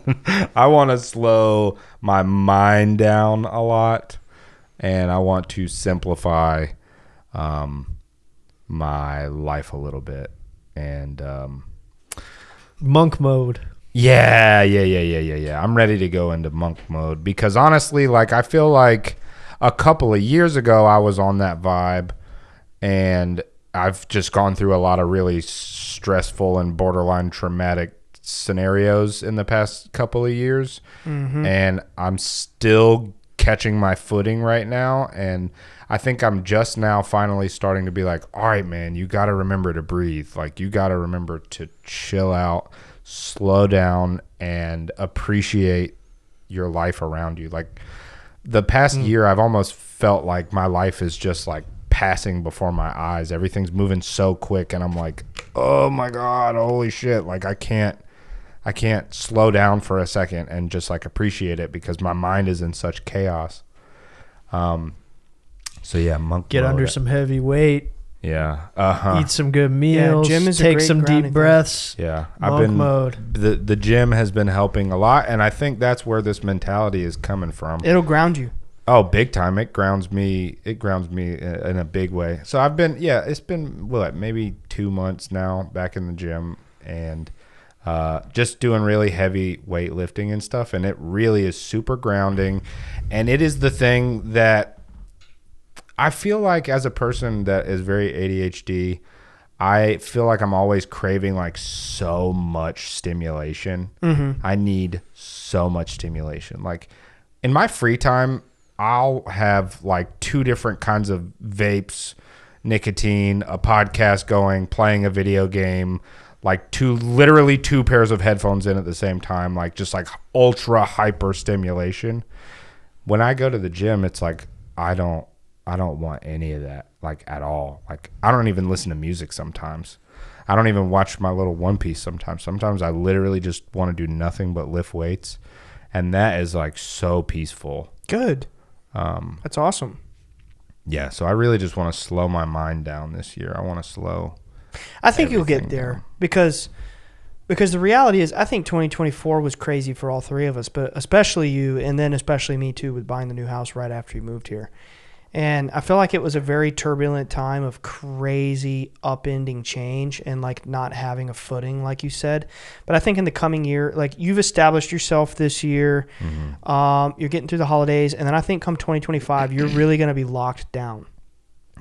I want to slow my mind down a lot, and I want to simplify my life a little bit. And monk mode. Yeah. I'm ready to go into monk mode because honestly, I feel like a couple of years ago I was on that vibe, and I've just gone through a lot of really stressful and borderline traumatic scenarios in the past couple of years. Mm-hmm. And I'm still catching my footing right now. And I think I'm just now finally starting to be like, all right, man, you got to remember to breathe. You got to remember to chill out, slow down, and appreciate your life around you. The past year, I've almost felt like my life is just passing before my eyes. Everything's moving so quick, and I'm like, oh my God, holy shit. I can't slow down for a second and just appreciate it because my mind is in such chaos. So yeah, monk Get mode. under some heavy weight. Yeah. Eat some good meals. Gym is a take great some deep grounding breaths. Yeah. Monk mode. The gym has been helping a lot, and I think that's where this mentality is coming from. It'll ground you. Oh, big time. It grounds me in a big way. So I've been, it's been maybe 2 months now back in the gym, and just doing really heavy weightlifting and stuff. And it really is super grounding. And it is the thing that I feel like as a person that is very ADHD, I feel like I'm always craving so much stimulation. Mm-hmm. I need so much stimulation. In my free time, I'll have 2 different kinds of vapes, nicotine, a podcast going, playing a video game, literally 2 pairs of headphones in at the same time, just ultra hyper stimulation. When I go to the gym, it's I don't want any of that at all. I don't even listen to music sometimes. I don't even watch my little One Piece sometimes. Sometimes I literally just want to do nothing but lift weights, and that is so peaceful. Good. That's awesome. Yeah, so I really just want to slow my mind down this year. I want to slow. I think you'll get there down. because the reality is I think 2024 was crazy for all 3 of us, but especially you, and then especially me too, with buying the new house right after you moved here. And I feel like it was a very turbulent time of crazy upending change and not having a footing, like you said. But I think in the coming year, you've established yourself this year. Mm-hmm. You're getting through the holidays. And then I think come 2025, you're really going to be locked down.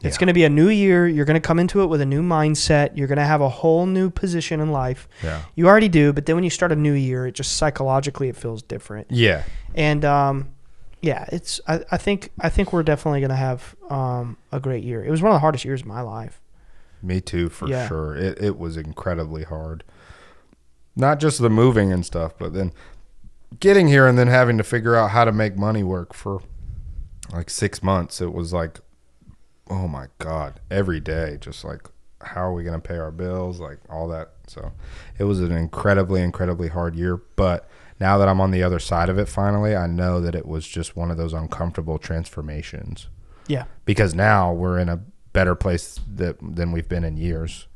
It's going to be a new year. You're going to come into it with a new mindset. You're going to have a whole new position in life. Yeah. You already do. But then when you start a new year, it just psychologically, it feels different. Yeah. And, yeah, it's. I think we're definitely gonna have a great year. It was one of the hardest years of my life. Me too, for sure. It was incredibly hard. Not just the moving and stuff, but then getting here and then having to figure out how to make money work for 6 months. It was oh my God, every day, just how are we gonna pay our bills, all that. So it was an incredibly, incredibly hard year, but now that I'm on the other side of it, finally, I know that it was just one of those uncomfortable transformations. Yeah. Because now we're in a better place than we've been in years,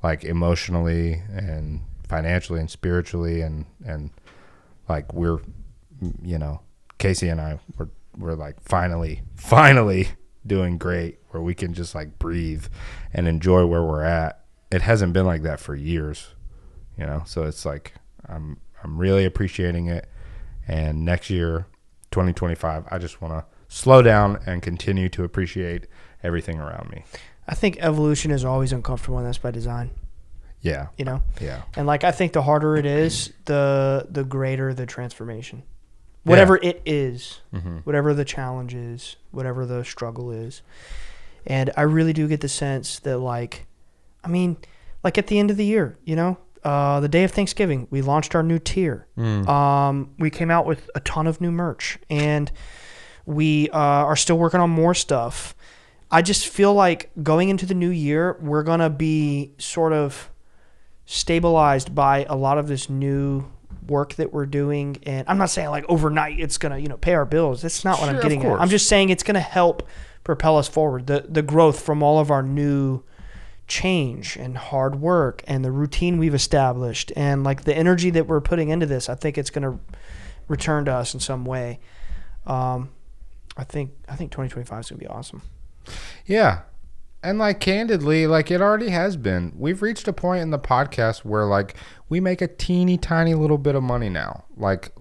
emotionally and financially and spiritually, and we're, Casey and I we're finally doing great, where we can just breathe and enjoy where we're at. it hasn't been like that for years, so it's like I'm really appreciating it. And next year, 2025, I just want to slow down and continue to appreciate everything around me. I think evolution is always uncomfortable, and that's by design. Yeah. Yeah. And like, I think the harder it is, the greater the transformation. Whatever it is, whatever the challenge is, whatever the struggle is. And I really do get the sense that, like, I mean, like at the end of the year, the day of Thanksgiving, we launched our new tier. We came out with a ton of new merch, and we are still working on more stuff. I just feel like going into the new year, we're going to be sort of stabilized by a lot of this new work that we're doing. And I'm not saying like overnight it's going to, pay our bills. That's not what I'm getting at. I'm just saying it's going to help propel us forward. The growth from all of our new change and hard work and the routine we've established and like the energy that we're putting into this, I think it's going to return to us in some way. I think 2025 is going to be awesome. Yeah. And like candidly, like it already has been. We've reached a point in the podcast where like we make a teeny tiny little bit of money now, like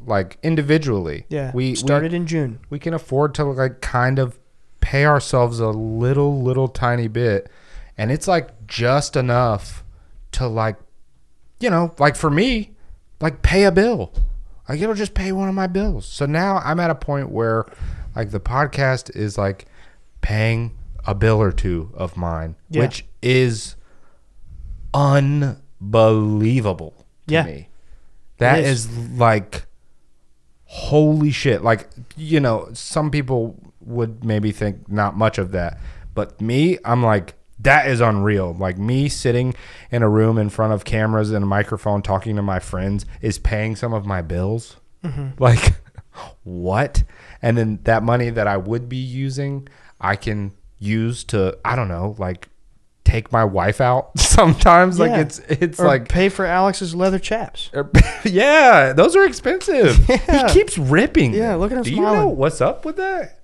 individually. Yeah. We started in June. We can afford to like kind of pay ourselves a little tiny bit, and it's like just enough to like, like for me, like pay a bill. Like it'll just pay one of my bills. So now I'm at a point where like the podcast is like paying a bill or two of mine, which is unbelievable to me. That is like, holy shit. Like, some people would maybe think not much of that, but me, I'm like, that is unreal. Like me sitting in a room in front of cameras and a microphone talking to my friends is paying some of my bills. Like, what? And then that money that I would be using, I can use to, I don't know, like take my wife out sometimes. Like it's or like pay for Alex's leather chaps. Yeah, those are expensive. He keeps ripping. Yeah, look at him Do smiling. you know what's up with that?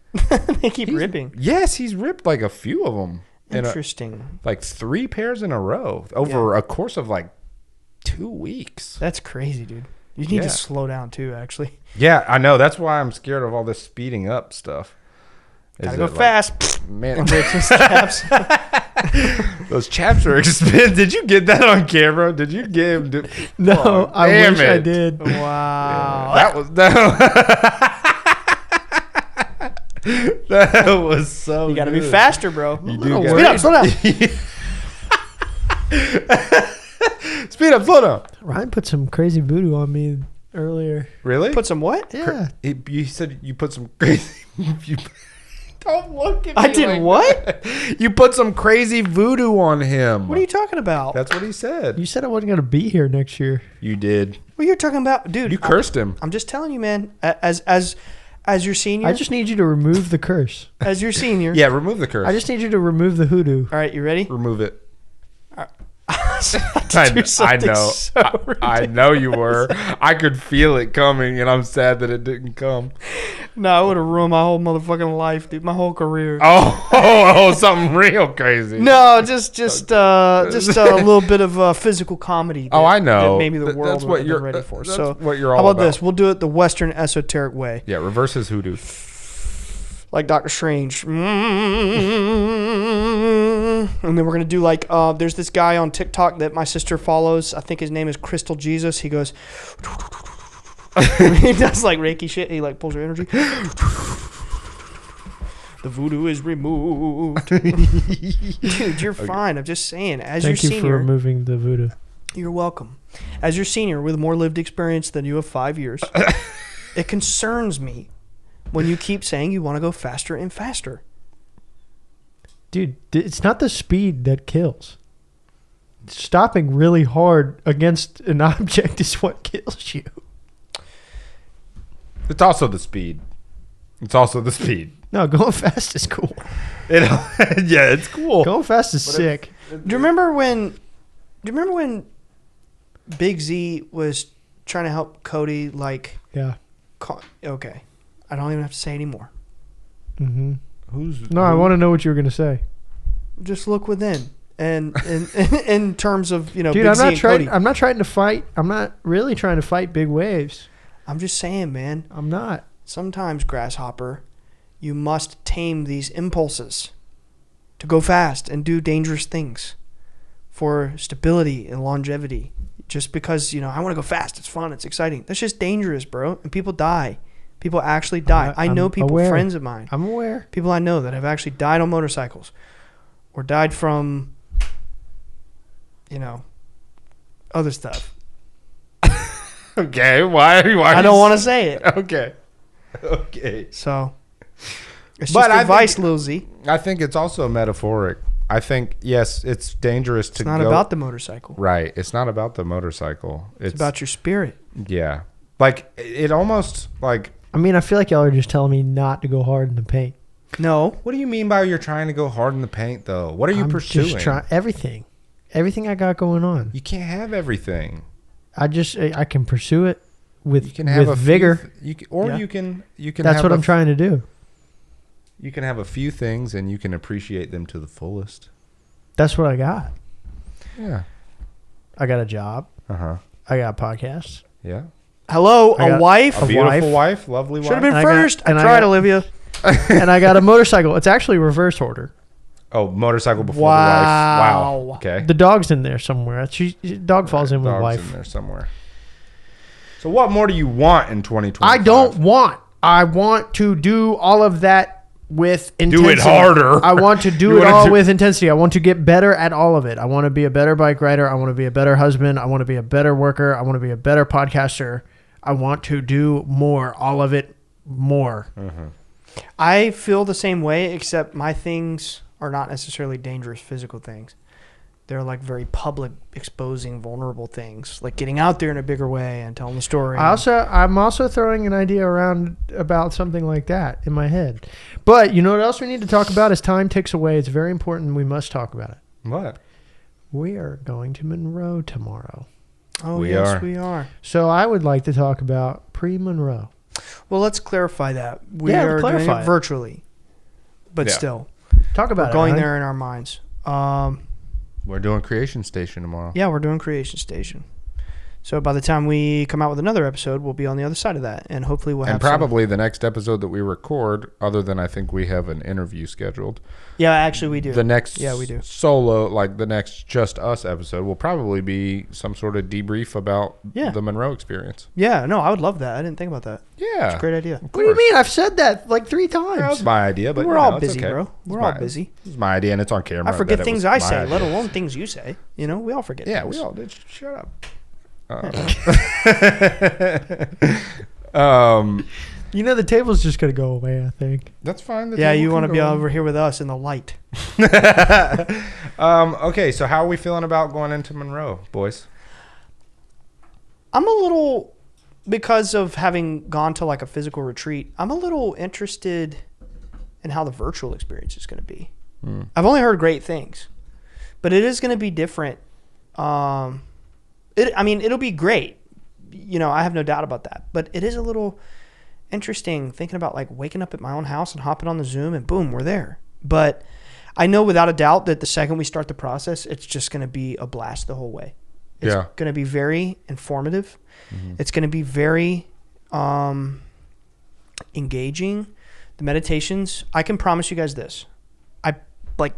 They keep ripping. Yes, he's ripped like a few of them. Interesting. Like 3 pairs in a row over a course of like 2 weeks. That's crazy, dude. You need to slow down too, actually. Yeah, I know. That's why I'm scared of all this speeding up stuff. Gotta go fast. Man, chaps. Those chaps are expensive. Did you get that on camera? Did you get him? No, I wish I did. Wow. Yeah, that was so. You gotta be faster, bro. You do. Speed up, slow down. Speed up, slow down. Ryan put some crazy voodoo on me earlier. Really? Put some what? Yeah. You said you put some crazy. Don't look at me. I did like what? That. You put some crazy voodoo on him. What are you talking about? Oh. That's what he said. You said I wasn't going to be here next year. You did. What are you talking about, dude? You cursed him. I'm just telling you, man. As your senior, I just need you to remove the curse. as your senior. Yeah, remove the curse. I just need you to remove the hoodoo. All right, you ready? remove it. I know. So I know you were. I could feel it coming, and I'm sad that it didn't come. No, I would have ruined my whole motherfucking life, dude. My whole career. Oh, something real crazy. No, just a little bit of physical comedy. I know. That maybe the world That's what wasn't ready for. That's So what you're all how about about. this? We'll do it the Western esoteric way. Yeah, reverse his hoodoo. Like Doctor Strange. And then we're going to do like, there's this guy on TikTok that my sister follows. I think his name is Crystal Jesus. He goes, he does like Reiki shit. He like pulls your energy. The voodoo is removed. Dude, you're fine. I'm just saying. As your Thank you for senior, removing the voodoo. you're welcome. As your senior with more lived experience than you have 5 years, it concerns me when you keep saying you want to go faster and faster. Dude, it's not the speed that kills. Stopping really hard against an object is what kills you. It's also the speed. No, going fast is cool. Yeah, it's cool. Going fast is sick. Do you remember when Big Z was trying to help Cody like Yeah. okay. I don't even have to say anymore. Mm-hmm. Who's No, I want to know what you were going to say. Just look within. and in terms of dude, Big Z and Cody. I'm not trying to fight. I'm not really trying to fight big waves. I'm just saying, man. I'm not. Sometimes, Grasshopper, you must tame these impulses to go fast and do dangerous things for stability and longevity. Just because, I want to go fast, it's fun, it's exciting. That's just dangerous, bro. And people die. People actually die. I know people, aware. friends of mine. I'm aware. People I know that have actually died on motorcycles or died from, other stuff. Okay, why I don't want to say it. Okay. So, it's But just advice, Lil Z. I think it's also metaphoric. I think, yes, it's dangerous to It's not about the motorcycle. Right. It's not about the motorcycle. It's about your spirit. Yeah. Like, it almost, like... I mean, I feel like y'all are just telling me not to go hard in the paint. No. What do you mean by you're trying to go hard in the paint, though? What are you pursuing? Just everything. Everything I got going on. You can't have everything. I can pursue it with You vigor. can That's what I'm trying to do. You can have a few things and you can appreciate them to the fullest. That's what I got. Yeah. I got a job. Uh-huh. I got podcasts. Yeah. Hello, a wife. A beautiful wife. Lovely wife. Should have been first. I got- tried, Olivia. And I got a motorcycle. It's actually reverse order. Oh, motorcycle before the wife. Wow. Okay. The dog's in there somewhere. Dog falls in with Dog's wife. in there somewhere. So what more do you want in 2025? I don't want. I want to do all of that with intensity. Do it harder. I want to do it all with intensity. I want to get better at all of it. I want to be a better bike rider. I want to be a better husband. I want to be a better worker. I want to be a better podcaster. I want to do more. All of it more. Mm-hmm. I feel the same way, except my things are not necessarily dangerous physical things. They're like very public, exposing vulnerable things, like getting out there in a bigger way and telling the story. I'm also throwing an idea around about something like that in my head. But you know what else we need to talk about? As time ticks away, it's very important. We must talk about it. What? We are going to Monroe tomorrow. Oh, We yes, are. we are. So I would like to talk about pre-Monroe. Well, let's clarify that. We Yeah, are doing clarify it it. virtually, but Yeah. still, Talk about we're it. going hon. there in our minds. We're doing Creation Station tomorrow. Yeah, we're doing Creation Station. So by the time we come out with another episode, we'll be on the other side of that, and hopefully we'll have And probably the next episode that we record, other than I think we have an interview scheduled. Yeah, actually we do. The next we do. solo, like the next Just Us episode, will probably be some sort of debrief about the Monroe experience. Yeah, no, I would love that. I didn't think about that. Yeah. It's a great idea. What do you mean? I've said that like 3 times. That was my idea, but We're you all know, it's busy, okay. bro. We're all busy. It was my idea, and it's on camera. I forget bet it things was I my say, idea. let alone things you say. We all forget Yeah, things. we all did. Shut up. You know the table's just gonna go away. I think. That's fine. Yeah, you want to be over here with us in the light. Okay, so how are we feeling about going into Monroe, boys? I'm a little, because of having gone to like a physical retreat, I'm a little interested in how the virtual experience is going to be. I've only heard great things, but it is going to be different. It'll be great. I have no doubt about that. But it is a little interesting thinking about like waking up at my own house and hopping on the Zoom and boom, we're there. But I know without a doubt that the second we start the process, it's just going to be a blast the whole way. It's going to be very informative. Mm-hmm. It's going to be very engaging. The meditations, I can promise you guys this. I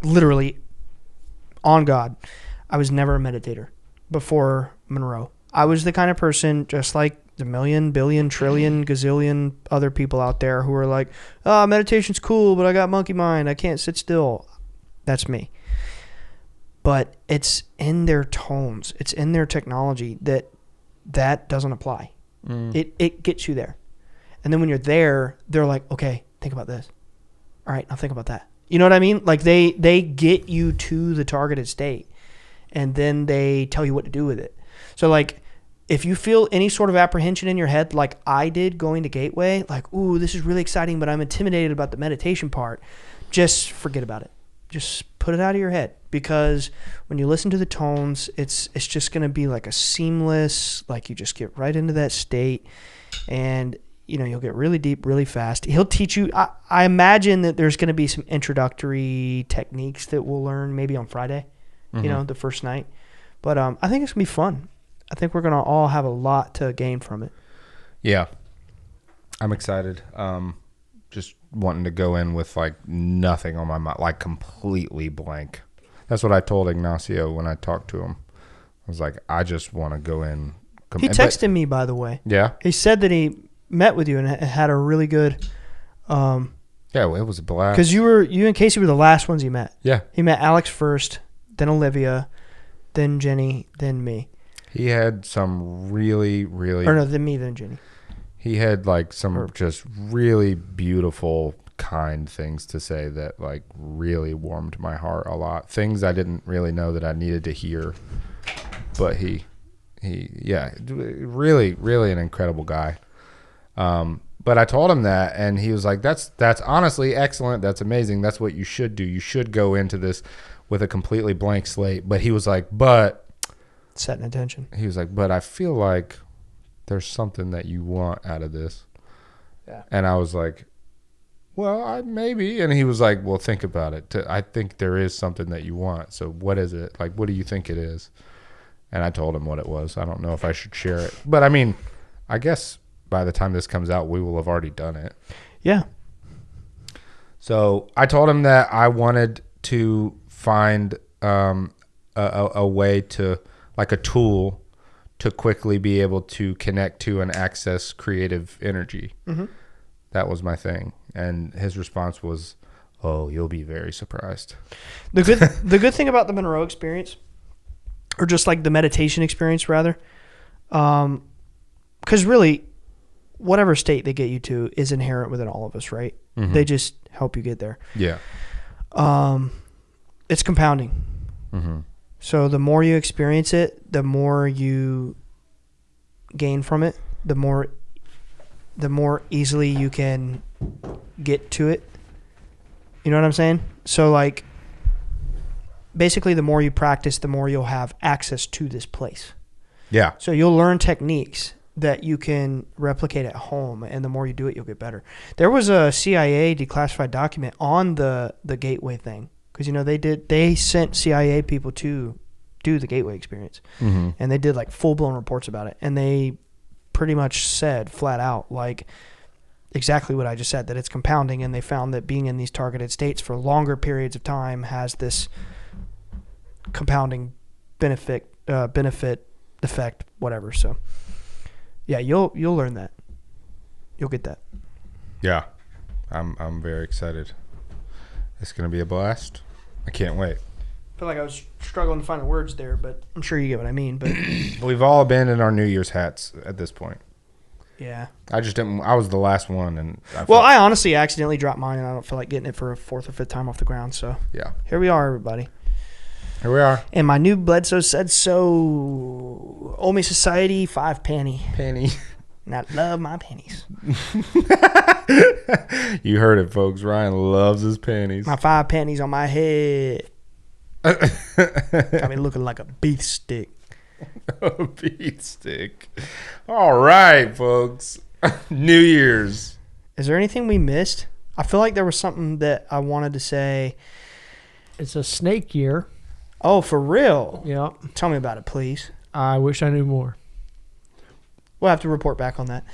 literally, on God, I was never a meditator before Monroe. I was the kind of person, just like the million, billion, trillion, gazillion other people out there who are like, oh, meditation's cool, but I got monkey mind. I can't sit still. That's me. But it's in their tones. It's in their technology that doesn't apply. It gets you there. And then when you're there, they're like, okay, think about this. All right, now think about that. You know what I mean? Like they get you to the targeted state, and then they tell you what to do with it. So like, if you feel any sort of apprehension in your head, like I did going to Gateway, like, ooh, this is really exciting, but I'm intimidated about the meditation part, just forget about it. Just put it out of your head, because when you listen to the tones, it's just going to be like a seamless, like you just get right into that state, and you'll get really deep really fast. He'll teach you. I imagine that there's going to be some introductory techniques that we'll learn maybe on Friday, you know, the first night. But I think it's going to be fun. I think we're going to all have a lot to gain from it. Yeah. I'm excited. Just wanting to go in with like nothing on my mind, like completely blank. That's what I told Ignacio when I talked to him. I was like, I just want to go in. He texted me, by the way. Yeah. He said that he met with you and had a really good. Yeah, well, it was a blast. Because you and Casey were the last ones he met. Yeah. He met Alex first, then Olivia, then Jenny, then me. He had some really, really. Or no, then me, then Jenny. He had like some just really beautiful, kind things to say that like really warmed my heart a lot. Things I didn't really know that I needed to hear. But he, really, really an incredible guy. But I told him that, and he was like, that's honestly excellent. That's amazing. That's what you should do. You should go into this with a completely blank slate. But he was like, setting attention. He was like, but I feel like there's something that you want out of this. Yeah. And I was like, well, maybe. And he was like, well, think about it. I think there is something that you want. So what is it? Like, what do you think it is? And I told him what it was. I don't know if I should share it. But, I mean, I guess by the time this comes out, we will have already done it. Yeah. So I told him that I wanted to find a way to, like a tool, to quickly be able to connect to and access creative energy. Mm-hmm. That was my thing. And his response was, oh, you'll be very surprised. The good thing about the Monroe experience, or just like the meditation experience rather, because really, whatever state they get you to is inherent within all of us, right? Mm-hmm. They just help you get there. Yeah. It's compounding. Mm-hmm. So the more you experience it, the more you gain from it, the more easily you can get to it. You know what I'm saying? So like, basically the more you practice, the more you'll have access to this place. Yeah. So you'll learn techniques that you can replicate at home, and the more you do it, you'll get better. There was a CIA declassified document on the Gateway thing, because you know they sent CIA people to do the Gateway experience, mm-hmm. and they did like full blown reports about it, and they pretty much said flat out like exactly what I just said, that it's compounding, and they found that being in these targeted states for longer periods of time has this compounding benefit effect, whatever. So yeah, you'll learn that. You'll get that. Yeah. I'm very excited. It's going to be a blast. I can't wait. I feel like I was struggling to find the words there, but I'm sure you get what I mean. But we've all abandoned our New Year's hats at this point. Yeah. I just didn't. I was the last one, and I honestly accidentally dropped mine, and I don't feel like getting it for a fourth or fifth time off the ground. So yeah, here we are, everybody. Here we are. And my new Bledsoe said so. Owe me society 5 penny. Penny. And I love my pennies. You heard it, folks. Ryan loves his pennies. My 5 pennies on my head. Got me looking like a beef stick. A beef stick. All right, folks. New Year's. Is there anything we missed? I feel like there was something that I wanted to say. It's a snake year. Oh, for real? Yeah. Tell me about it, please. I wish I knew more. We'll have to report back on that.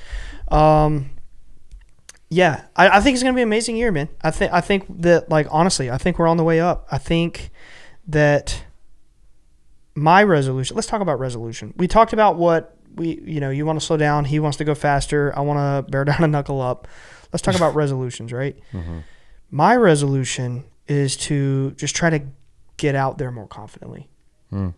Yeah, I think it's going to be an amazing year, man. I think that, like, honestly, I think we're on the way up. I think that my resolution, let's talk about resolution. We talked about what you want to slow down. He wants to go faster. I want to bear down and knuckle up. Let's talk about resolutions, right? Mm-hmm. My resolution is to just try to get out there more confidently,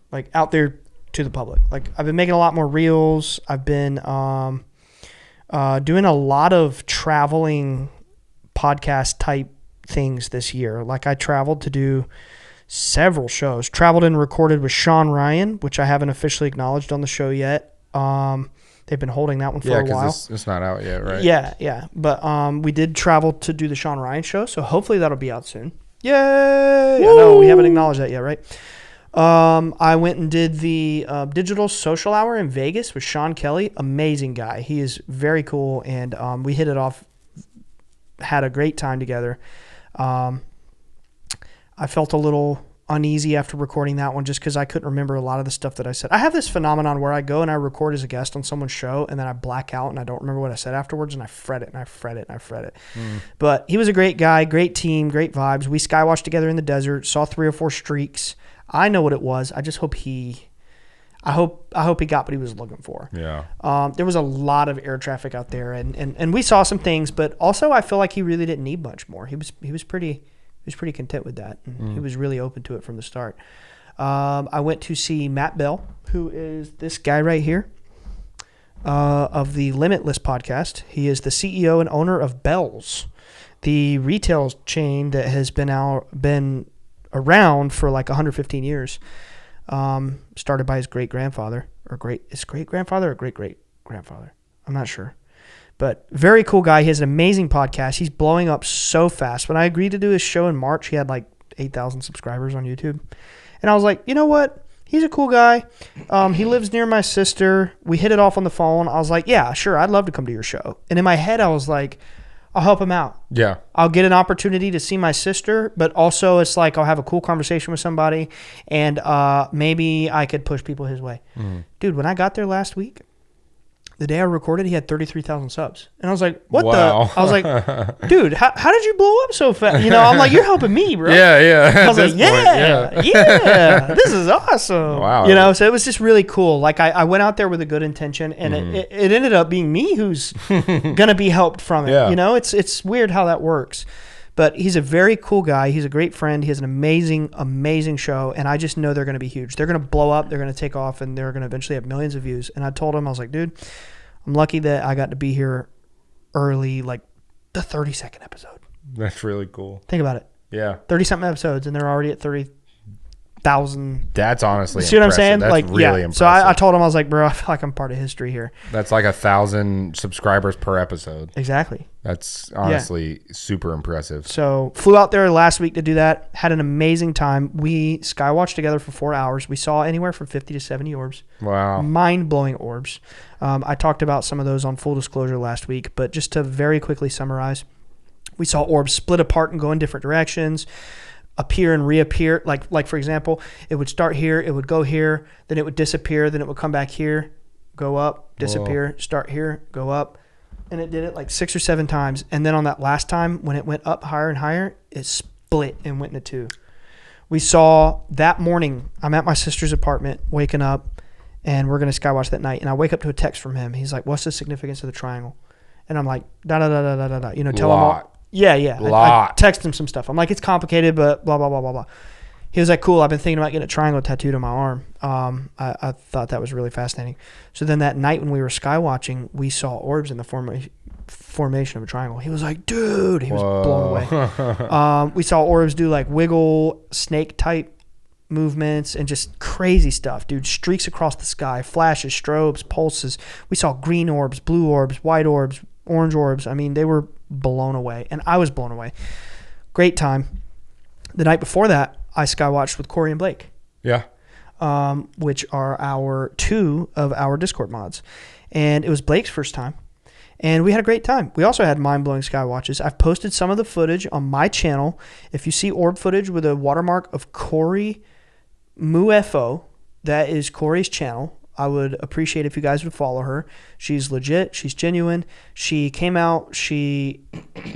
like out there to the public. Like I've been making a lot more reels. I've been doing a lot of traveling podcast type things this year. Like I traveled to do several shows. Traveled and recorded with Sean Ryan, which I haven't officially acknowledged on the show yet. They've been holding that one for a while. It's not out yet, right? Yeah. But we did travel to do the Sean Ryan show, so hopefully that'll be out soon. Yay! Woo! I know we haven't acknowledged that yet, right? I went and did the digital social hour in Vegas with Sean Kelly. Amazing guy. He is very cool, and we hit it off. Had a great time together. I felt a little uneasy after recording that one just because I couldn't remember a lot of the stuff that I said. I have this phenomenon where I go and I record as a guest on someone's show and then I black out and I don't remember what I said afterwards and I fret it and I fret it and I fret it. But he was a great guy, great team, great vibes. We skywatched together in the desert, saw 3 or 4 streaks. I know what it was. I just hope I hope he got what he was looking for. Yeah. There was a lot of air traffic out there and we saw some things, but also I feel like he really didn't need much more. He was pretty content with that. And he was really open to it from the start. I went to see Matt Bell, who is this guy right here, of the Limitless podcast. He is the CEO and owner of Bell's, the retail chain that has been around for like 115 years. Started by his great-grandfather or great-grandfather. I'm not sure. But very cool guy. He has an amazing podcast. He's blowing up so fast. When I agreed to do his show in March, he had like 8,000 subscribers on YouTube. And I was like, you know what? He's a cool guy. He lives near my sister. We hit it off on the phone. I was like, yeah, sure. I'd love to come to your show. And in my head, I was like, I'll help him out. Yeah. I'll get an opportunity to see my sister, but also it's like I'll have a cool conversation with somebody and maybe I could push people his way. Dude, when I got there last week, the day I recorded, he had 33,000 subs. And I was like, what Wow. the? I was like, dude, how did you blow up so fast? You know, I'm like, you're helping me, bro. Yeah. I was like, yeah, this is awesome. Wow. You know, so it was just really cool. Like I went out there with a good intention and it ended up being me who's going to be helped from it. Yeah. You know, it's weird how that works. But he's a very cool guy. He's a great friend. He has an amazing, amazing show. And I just know they're going to be huge. They're going to blow up. They're going to take off. And they're going to eventually have millions of views. And I told him, I was like, dude, I'm lucky that I got to be here early, like the 30-second episode. That's really cool. Think about it. Yeah. 30-something episodes. And they're already at 30,000. That's honestly See what I'm saying? That's like, really impressive. So I told him, I was like, bro, I feel like I'm part of history here. That's like 1,000 subscribers per episode. Exactly. That's honestly super impressive. So flew out there last week to do that. Had an amazing time. We skywatched together for 4 hours. We saw anywhere from 50 to 70 orbs. Wow. Mind-blowing orbs. I talked about some of those on Full Disclosure last week, but just to very quickly summarize, we saw orbs split apart and go in different directions, appear and reappear. Like for example, it would start here, it would go here, then it would disappear, then it would come back here, go up, disappear, start here, go up. And it did it like 6 or 7 times. And then on that last time, when it went up higher and higher, it split and went into 2. We saw that morning, I'm at my sister's apartment, waking up, and we're going to skywatch that night. And I wake up to a text from him. He's like, what's the significance of the triangle? And I'm like, da-da-da-da-da-da. You know, tell him all. Yeah. I text him some stuff. I'm like, it's complicated, but blah, blah, blah, blah, blah. He was like, cool, I've been thinking about getting a triangle tattooed on my arm. I thought that was really fascinating. So then that night when we were skywatching, we saw orbs in the formation of a triangle. He was like, dude, he was blown away. We saw orbs do like wiggle, snake type movements and just crazy stuff, dude. Streaks across the sky, flashes, strobes, pulses. We saw green orbs, blue orbs, white orbs, orange orbs. I mean, they were blown away, and I was blown away. Great time. The night before that, I skywatched with Corey and Blake. Yeah. Which are 2 of our Discord mods. And it was Blake's first time. And we had a great time. We also had mind-blowing skywatches. I've posted some of the footage on my channel. If you see orb footage with a watermark of Corey MuFO, that is Corey's channel. I would appreciate if you guys would follow her. She's legit. She's genuine. She came out. She,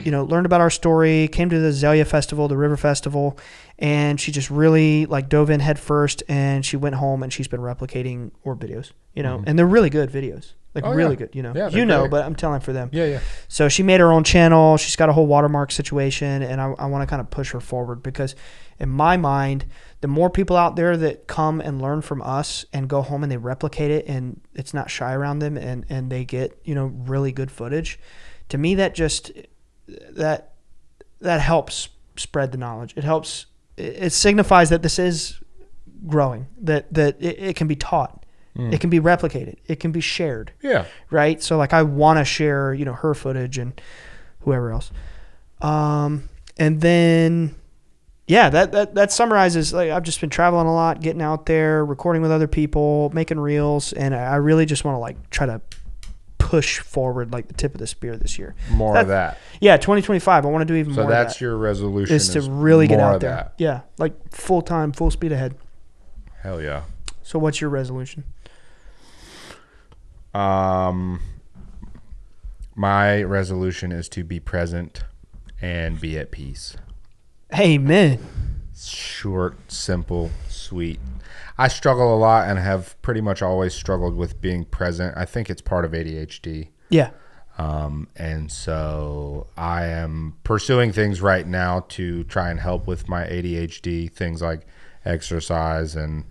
learned about our story, came to the Azalea Festival, the River Festival, and she just really dove in head first, and she went home and she's been replicating orb videos, and they're really good videos. Really good, Yeah, great. but I'm telling for them. Yeah. So she made her own channel. She's got a whole watermark situation, and I want to kind of push her forward because in my mind, the more people out there that come and learn from us and go home and they replicate it and it's not shy around them and they get, really good footage, to me that just that helps spread the knowledge. It signifies that this is growing, that it can be taught. It can be replicated. It can be shared. Yeah. Right? So I want to share, her footage and whoever else. And then, yeah, that summarizes, I've just been traveling a lot, getting out there, recording with other people, making reels. And I really just want to try to push forward like the tip of the spear this year. More of that. Yeah, 2025. I want to do even So more. So that's your resolution is to really get more out of there. that. Yeah, like full time, full speed ahead. Hell yeah. So what's your resolution? My resolution is to be present and be at peace. Amen. Short, simple, sweet. I struggle a lot and have pretty much always struggled with being present. I think it's part of ADHD. Yeah. And so I am pursuing things right now to try and help with my ADHD, things like exercise and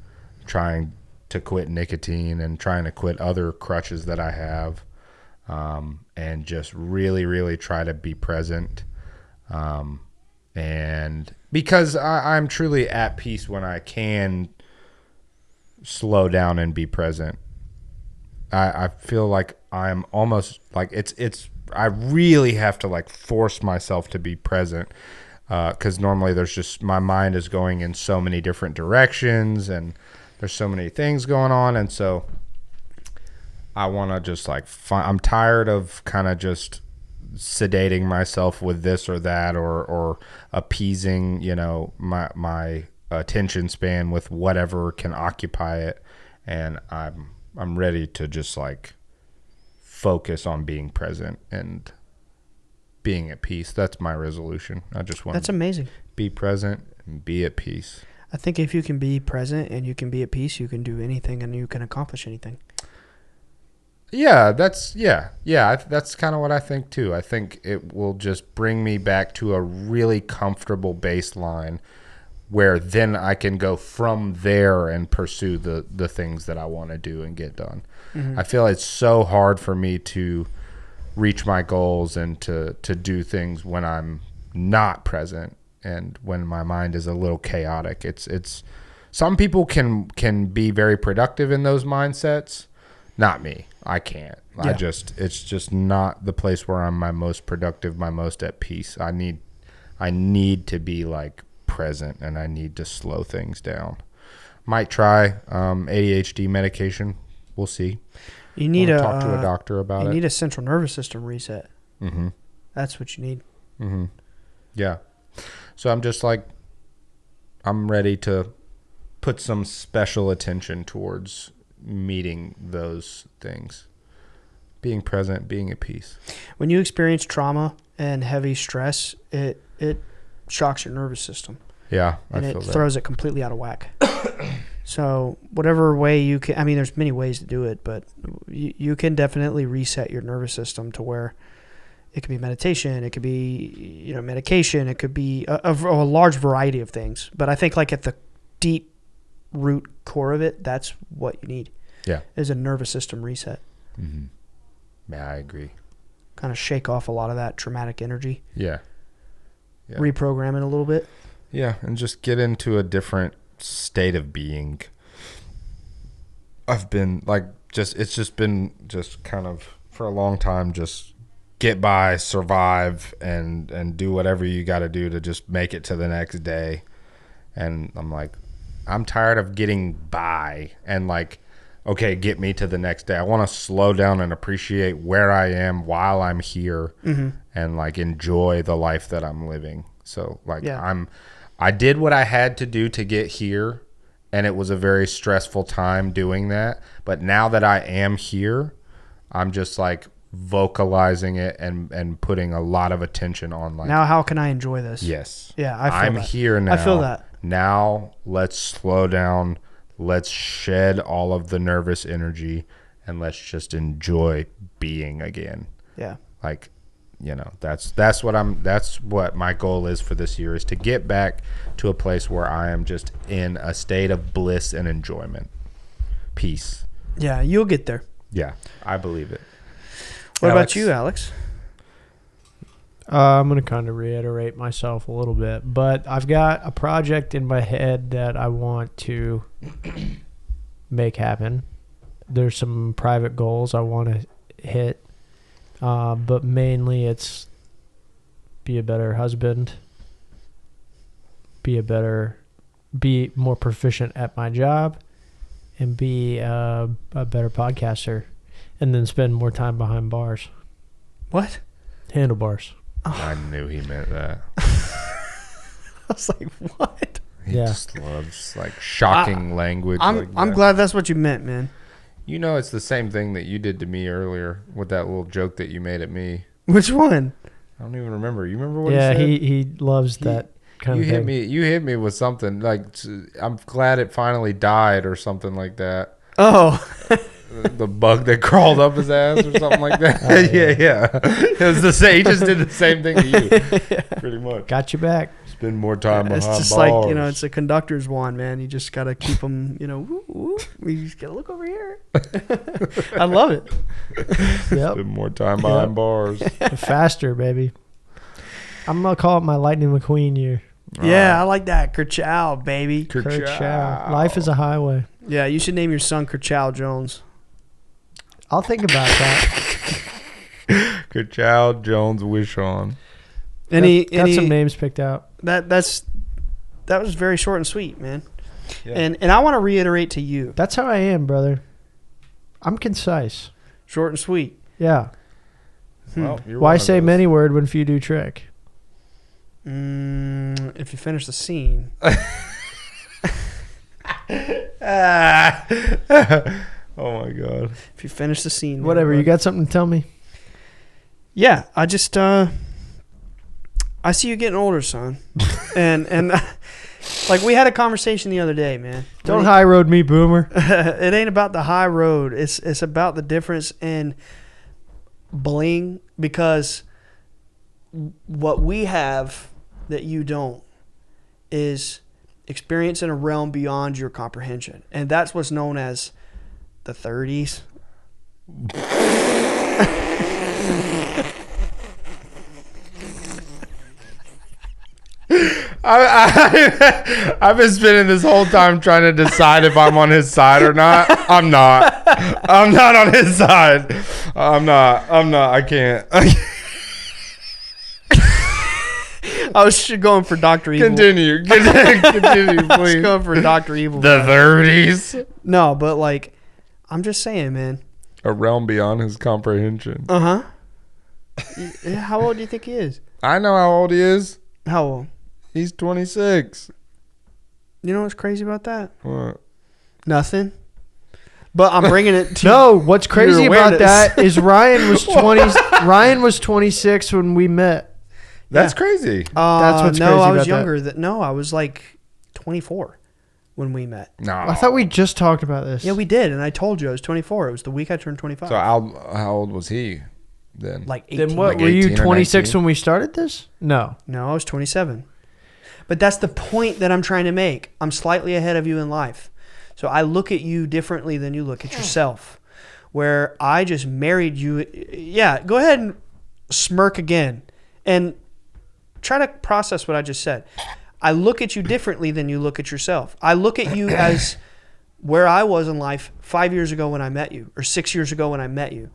trying to quit nicotine and trying to quit other crutches that I have, and just really, really try to be present. And because I'm truly at peace when I can slow down and be present. I feel like I'm almost like it's I really have to like force myself to be present, because normally there's just my mind is going in so many different directions and there's so many things going on, and so I want to just like I'm tired of kind of just sedating myself with this or that or appeasing, you know, my attention span with whatever can occupy it, and I'm ready to just like focus on being present and being at peace. That's my resolution. I just want That's amazing. Be present and be at peace. I think if you can be present and you can be at peace, you can do anything and you can accomplish anything. Yeah, that's kind of what I think too. I think it will just bring me back to a really comfortable baseline where then I can go from there and pursue the things that I want to do and get done. Mm-hmm. I feel it's so hard for me to reach my goals and to do things when I'm not present and when my mind is a little chaotic. It's some people can be very productive in those mindsets. Not me. I can't. Yeah. It's just not the place where I'm my most productive, my most at peace. I need to be like present, and I need to slow things down. Might try ADHD medication. We'll see. You need to talk to a doctor about it. You need a central nervous system reset. Mm-hmm. That's what you need. Mm-hmm. Yeah. So I'm just like, I'm ready to put some special attention towards meeting those things. Being present, being at peace. When you experience trauma and heavy stress, it shocks your nervous system. Yeah, and it throws it completely out of whack. So whatever way you can, I mean, there's many ways to do it, but you can definitely reset your nervous system to where it could be meditation, it could be, you know, medication, it could be a large variety of things. But I think like at the deep root core of it, that's what you need. Yeah, is a nervous system reset. Mm-hmm. Yeah, I agree. Kind of shake off a lot of that traumatic energy. Yeah. Reprogram it a little bit. Yeah, and just get into a different state of being. I've been like it's just been kind of for a long time just get by, survive, and do whatever you got to do to just make it to the next day. And I'm like, I'm tired of getting by and like, okay, get me to the next day. I want to slow down and appreciate where I am while I'm here, mm-hmm. and like enjoy the life that I'm living. So like I did what I had to do to get here, and it was a very stressful time doing that. But now that I am here, I'm just like vocalizing it and putting a lot of attention on like, now how can I enjoy this? Yes. Yeah, I'm here now. I feel that. Now let's slow down. Let's shed all of the nervous energy and let's just enjoy being again. Yeah. Like, you know, that's what my goal is for this year, is to get back to a place where I am just in a state of bliss and enjoyment. Peace. Yeah, you'll get there. Yeah, I believe it. What about you, Alex? I'm going to kind of reiterate myself a little bit, but I've got a project in my head that I want to make happen. There's some private goals I want to hit, but mainly it's be a better husband, be more proficient at my job, and be a better podcaster. and then spend more time behind bars. What? Handlebars. I knew he meant that. I was like, what? He Yeah. just loves like shocking language. I'm that. glad that's what you meant, man. You know, it's the same thing that you did to me earlier with that little joke that you made at me. Which one? I don't even remember. You remember what Yeah, he said? he loves that kind You of hit thing. me. You hit me with something like, "I'm glad it finally died" or something like that. Oh, The bug that crawled up his ass or something like that. Oh, yeah. yeah. It was the same. He just did the same thing to you, pretty much. Got you back. Spend more time it's behind just bars. like, you know, it's a conductor's wand, man. You just got to keep them, you know, woo, woo. You just got to look over here. I love it. Yep. Spend more time behind bars. Faster, baby. I'm going to call it my Lightning McQueen year. Yeah, I like that. Kerchow, baby. Kerchow. Life is a highway. Yeah, you should name your son Kerchow Jones. I'll think about that. Kerchow Jones Wishon. Got some names picked out. That was very short and sweet, man. Yeah. And I want to reiterate to you, That's how I am, brother. I'm concise. short and sweet. Yeah. Well, you're Why one of say those. many word when few do trick? If you finish the scene, Oh my god. if you finish the scene, man, Whatever. bud. You got something to tell me? Yeah, I just I see you getting older, son, and like we had a conversation the other day, man. Don't high road me, boomer. It ain't about the high road. It's about the difference in bling, because what we have that you don't is experience in a realm beyond your comprehension, and that's what's known as the 30s. I've been spending this whole time trying to decide if I'm on his side or not. I'm not. I'm not on his side. I'm not. I can't. I was going for Dr. Evil. Continue, I was please. going for Dr. Evil. The 30s. No, but like, I'm just saying, man. A realm beyond his comprehension. Uh-huh. How old do you think he is? I know how old he is. How old? He's 26. You know what's crazy about that? What? Nothing. But I'm bringing it to No, what's crazy your about awareness. that is Ryan was 20. Ryan was 26 when we met. That's crazy. That's what's no, crazy I was about that. younger. No, I was like 24 when we met. No. I thought we just talked about this. Yeah, we did, and I told you I was 24. It was the week I turned 25. So how old was he then? like 18. Then what? Like Were you 18 or 26 19? when we started this? No. No, I was 27. But that's the point that I'm trying to make. I'm slightly ahead of you in life. So I look at you differently than you look at yourself. Where I just married you. Yeah, go ahead and smirk again. And try to process what I just said. I look at you differently than you look at yourself. I look at you as where I was in life 5 years ago when I met you, or 6 years ago when I met you.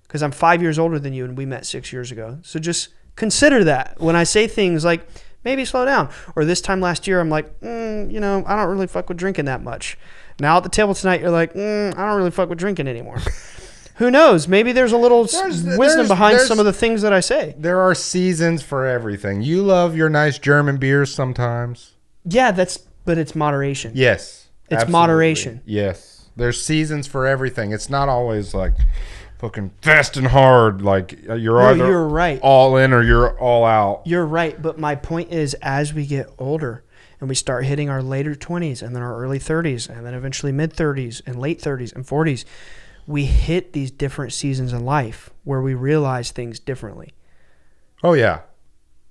Because I'm 5 years older than you and we met 6 years ago. So just consider that when I say things like, maybe slow down. Or this time last year, I'm like, I don't really fuck with drinking that much. Now at the table tonight, you're like, I don't really fuck with drinking anymore. Who knows? Maybe there's a little wisdom behind some of the things that I say. There are seasons for everything. You love your nice German beers sometimes. Yeah, but it's moderation. Yes. It's absolutely. moderation. Yes. There's seasons for everything. It's not always like fucking fast and hard. Like you're either you're right. all in or you're all out. You're right. But my point is, as we get older and we start hitting our later 20s and then our early 30s and then eventually mid 30s and late 30s and 40s, we hit these different seasons in life where we realize things differently. Oh yeah.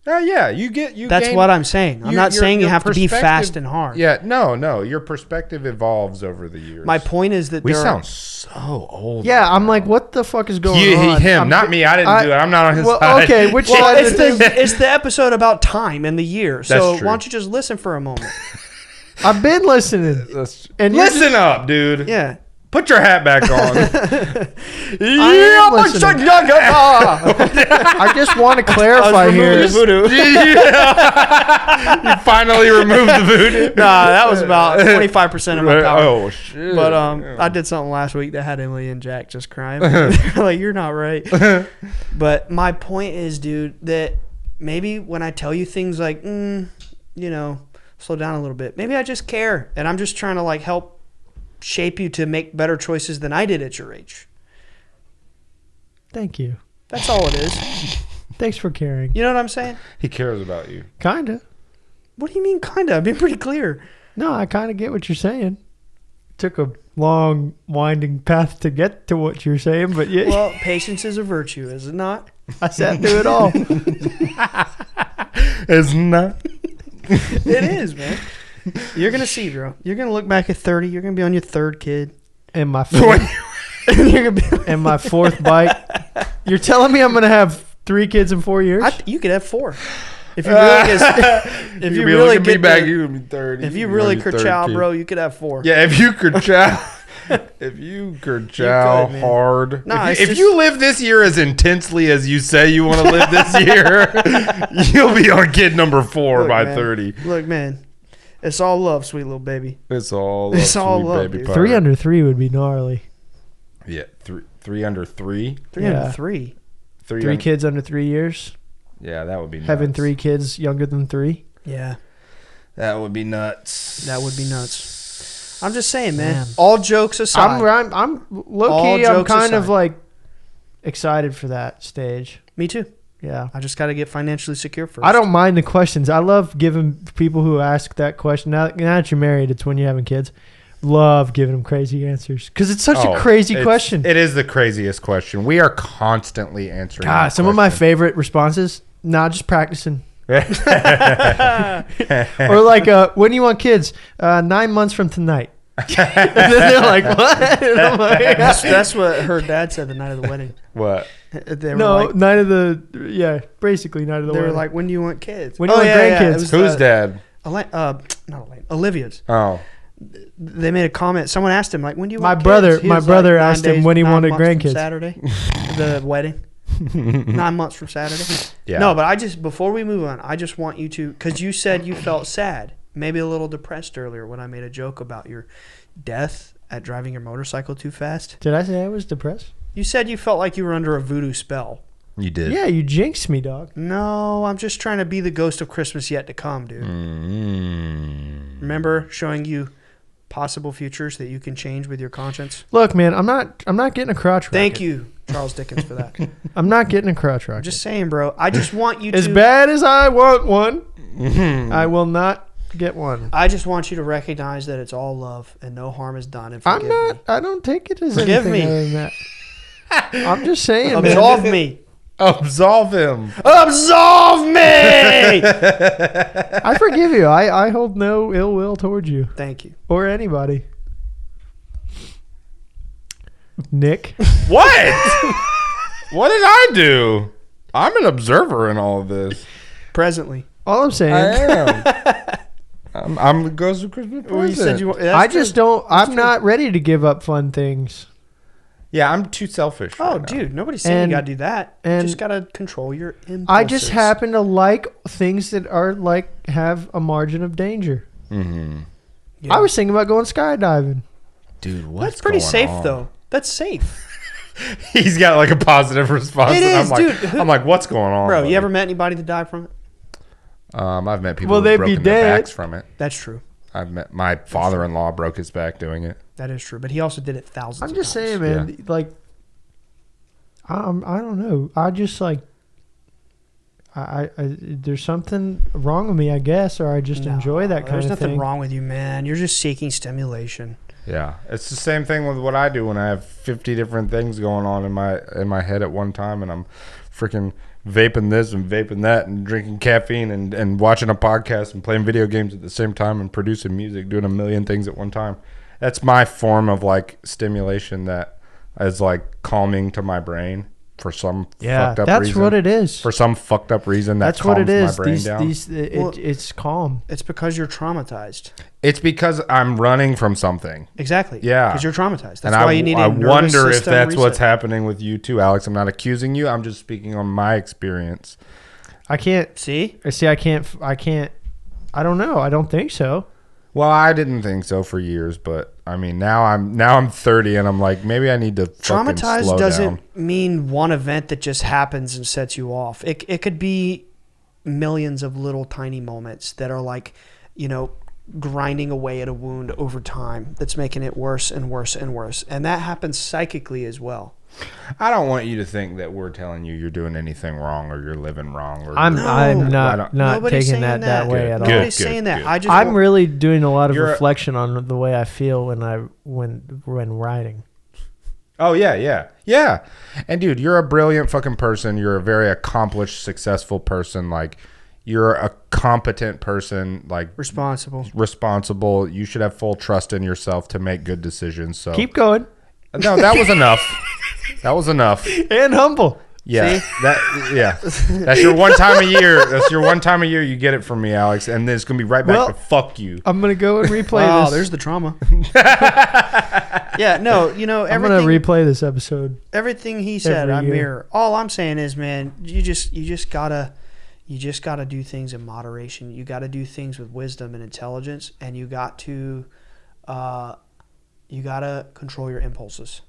Yeah, you That's gain, what I'm saying. I'm not saying you your have to be perspective- fast and hard. Yeah, no. Your perspective evolves over the years. My point is that we there sound so old. Yeah, I'm like, what the fuck is going You, on? him, not me. I didn't do it. I'm not on his well, side. okay, which well, side it's of the it's the episode about time and the year. So true. why don't you just listen for a moment? I've been listening. Let's- And you're listen up, dude. Yeah. Put your hat back on. am listening. I just want to clarify here. You finally removed the voodoo. Nah, that was about 25% of my power. Oh shit! But I did something last week that had Emily and Jack just crying. Like, you're not right. But my point is, dude, that maybe when I tell you things like, you know, slow down a little bit. Maybe I just care, and I'm just trying to like help shape you to make better choices than I did at your age. Thank you. That's all it is. Thanks for caring. You know what I'm saying? He cares about you. Kinda. What do you mean, kinda? I've been pretty clear. No, I kind of get what you're saying. Took a long, winding path to get to what you're saying, but yeah. Well, patience is a virtue, is it not? I sat through it all. It's not. It is, man. You're going to see, bro. You're going to look back at 30. You're going to be on your third kid. And my fourth, You're gonna be and my fourth bike. You're telling me I'm going to have 3 kids in 4 years? you could have 4. If you really if you really get back, the- you're gonna be 30. if you really kerchow, bro, you could have 4. Yeah, if you kerchow, man. hard. Nah, if it's you, just- you live this year as intensely as you say you want to live this year, you'll be on kid number 4 Look, by man. 30. Look, man. It's all love, sweet little baby. It's all It's all sweet love, baby dude. pie. 3 under 3 would be gnarly. Yeah, 3 under 3. 303. 3 kids under 3 years. Yeah, that would be nuts. Having 3 kids younger than 3. Yeah, That would be nuts. that would be nuts. I'm just saying, man. Man. All jokes aside. I'm low All key. I'm jokes kind of aside. like excited for that stage. Me too. Yeah. I just got to get financially secure first. I don't mind the questions. I love giving people who ask that question. Now that you're married, it's when you're having kids. Love giving them crazy answers because it's such a crazy question. It is the craziest question. We are constantly answering. God, that some of my question. favorite responses. Nah, just practicing. Or like, when do you want kids? 9 months from tonight. And then they're like, what? And I'm like, That's what her dad said the night of the wedding. What? They were no, like, night of the basically night of the they were wedding. like, when do you want kids? When do you want grandkids? It was, Who's dad? not Elaine, Olivia's. Oh, They made a comment. Someone asked him, like, when do you My want brother- kids? He my was brother like, 9 asked him days, when he 9 wanted months from grandkids. Saturday, the wedding. 9 months from Saturday. yeah. No, but I just, before we move on, I just want you to, because you said you felt sad, maybe a little depressed earlier when I made a joke about your death at driving your motorcycle too fast. Did I say I was depressed? You said you felt like you were under a voodoo spell. You did. Yeah, you jinxed me, dog. No, I'm just trying to be the ghost of Christmas yet to come, dude. Mm. Remember showing you possible futures that you can change with your conscience? Look, man, I'm not getting a crotch rocket. Thank you, Charles Dickens, for that. I'm not getting a crotch rocket. I'm just saying, bro. I just want you to. As bad as I want one, I will not get one. I just want you to recognize that it's all love and no harm is done. And forgive me. I don't take it as Forgive anything me. other than that. I'm just saying, man. Absolve me. Absolve him. Absolve me. I forgive you. I hold no ill will towards you Thank you. or anybody. Nick. What? What did I do? I'm an observer in all of this. Presently. All I'm saying, I am. I'm the ghost of Christmas Well, you said you. I just don't. I'm not ready to give up fun things. Yeah, I'm too selfish. Oh, right now. dude, nobody's saying And- you gotta do that. You and- just gotta control your impulses. I just happen to like things that are like have a margin of danger. Mm-hmm. Yeah. I was thinking about going skydiving. Dude, what's That's pretty going safe, on? though. That's safe, He's got like a positive response. It and is, I'm like, dude. I'm like, what's going on, bro. buddy? You ever met anybody that died from it? I've met people Well, who've they'd be broken their dead. backs from it. That's true. I've met my father-in-law broke his back doing it. That is true. But he also did it thousands. I'm of just times. saying, man. Like, I don't know. I just like. I there's something wrong with me, I guess, or I just No, enjoy that kind There's of nothing thing. wrong with you, man. You're just seeking stimulation. Yeah, it's the same thing with what I do when I have 50 different things going on in my head at one time, and I'm freaking vaping this and vaping that and drinking caffeine and watching a podcast and playing video games at the same time and producing music, doing a million things at one time. That's my form of like stimulation that is like calming to my brain. for some Yeah, fucked up that's reason. what it is. For some fucked up reason, That's what it is. My brain down. It's calm. It's because you're traumatized. It's because I'm running from something. Exactly. Yeah. Because you're traumatized. That's And why you need a nervous wonder if system that's reset. what's happening with you too, Alex. I'm not accusing you. I'm just speaking on my experience. I can't See? I can't. I don't know. I don't think so. Well, I didn't think so for years, but I mean, now I'm 30 and I'm like, maybe I need to fucking Traumatized slow doesn't down. mean one event that just happens and sets you off. It could be millions of little tiny moments that are like, grinding away at a wound over time that's making it worse and worse and worse. And that happens psychically as well. I don't want you to think that we're telling you you're doing anything wrong or you're living wrong. Or I'm No. not Nobody's taking saying that way Good. at all. Good. Nobody's saying that. I just I'm want- really doing a lot of You're a- reflection on the way I feel when riding. Oh, yeah. And dude, you're a brilliant fucking person. You're a very accomplished, successful person. Like, you're a competent person, like responsible. You should have full trust in yourself to make good decisions. So Keep going. No, that was enough. That was enough. And humble. Yeah. That's your one time a year. That's your one time a year you get it from me, Alex. And then it's gonna be right back to fuck you. I'm gonna go and replay Wow, this. there's the trauma. Yeah, no, I'm gonna everything. replay this episode. Everything he said, every I year. mirror. All I'm saying is, man, you just gotta do things in moderation. You got to do things with wisdom and intelligence, and you got to control your impulses.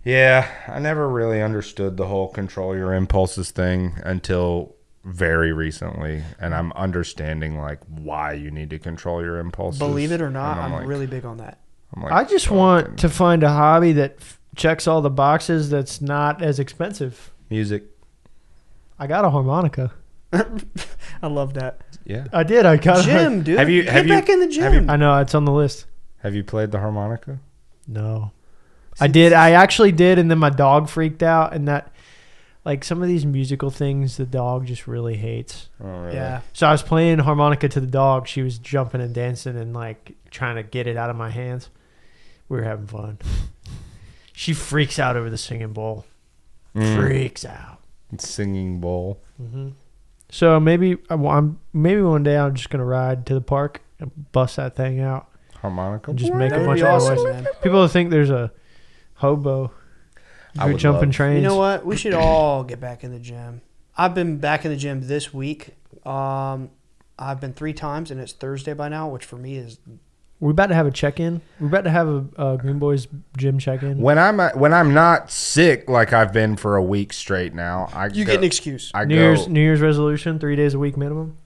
Yeah, I never really understood the whole control your impulses thing until very recently, and I'm understanding like why you need to control your impulses. Believe it or not, And I'm really big on that. I'm like, I just want to find a hobby that checks all the boxes that's not as expensive. music. I got a harmonica. I love that. Yeah. I did. I got Gym, dude. Have you- Get have you- back in the have you- gym. I know it's on the list. Have you played the harmonica? No. I did. I actually did, and then my dog freaked out, and that, like, some of these musical things, the dog just really hates. Oh, really? Yeah. So I was playing harmonica to the dog. She was jumping and dancing and, like, trying to get it out of my hands. We were having fun. She freaks out over the singing bowl. Freaks out. Singing bowl. Mm-hmm. So maybe maybe one day I'm just gonna ride to the park and bust that thing out Harmonica. and just make That a would bunch be of awesome, noise. man. People think there's a hobo I who would jumping love- trains. You know what? We should all get back in the gym. I've been back in the gym this week. I've been 3 times, and it's Thursday by now, which for me is We're about to have a check-in. We're about to have a Green Boys gym check-in. When I'm not sick like I've been for a week straight now, get an excuse. New Year's resolution: 3 days a week minimum.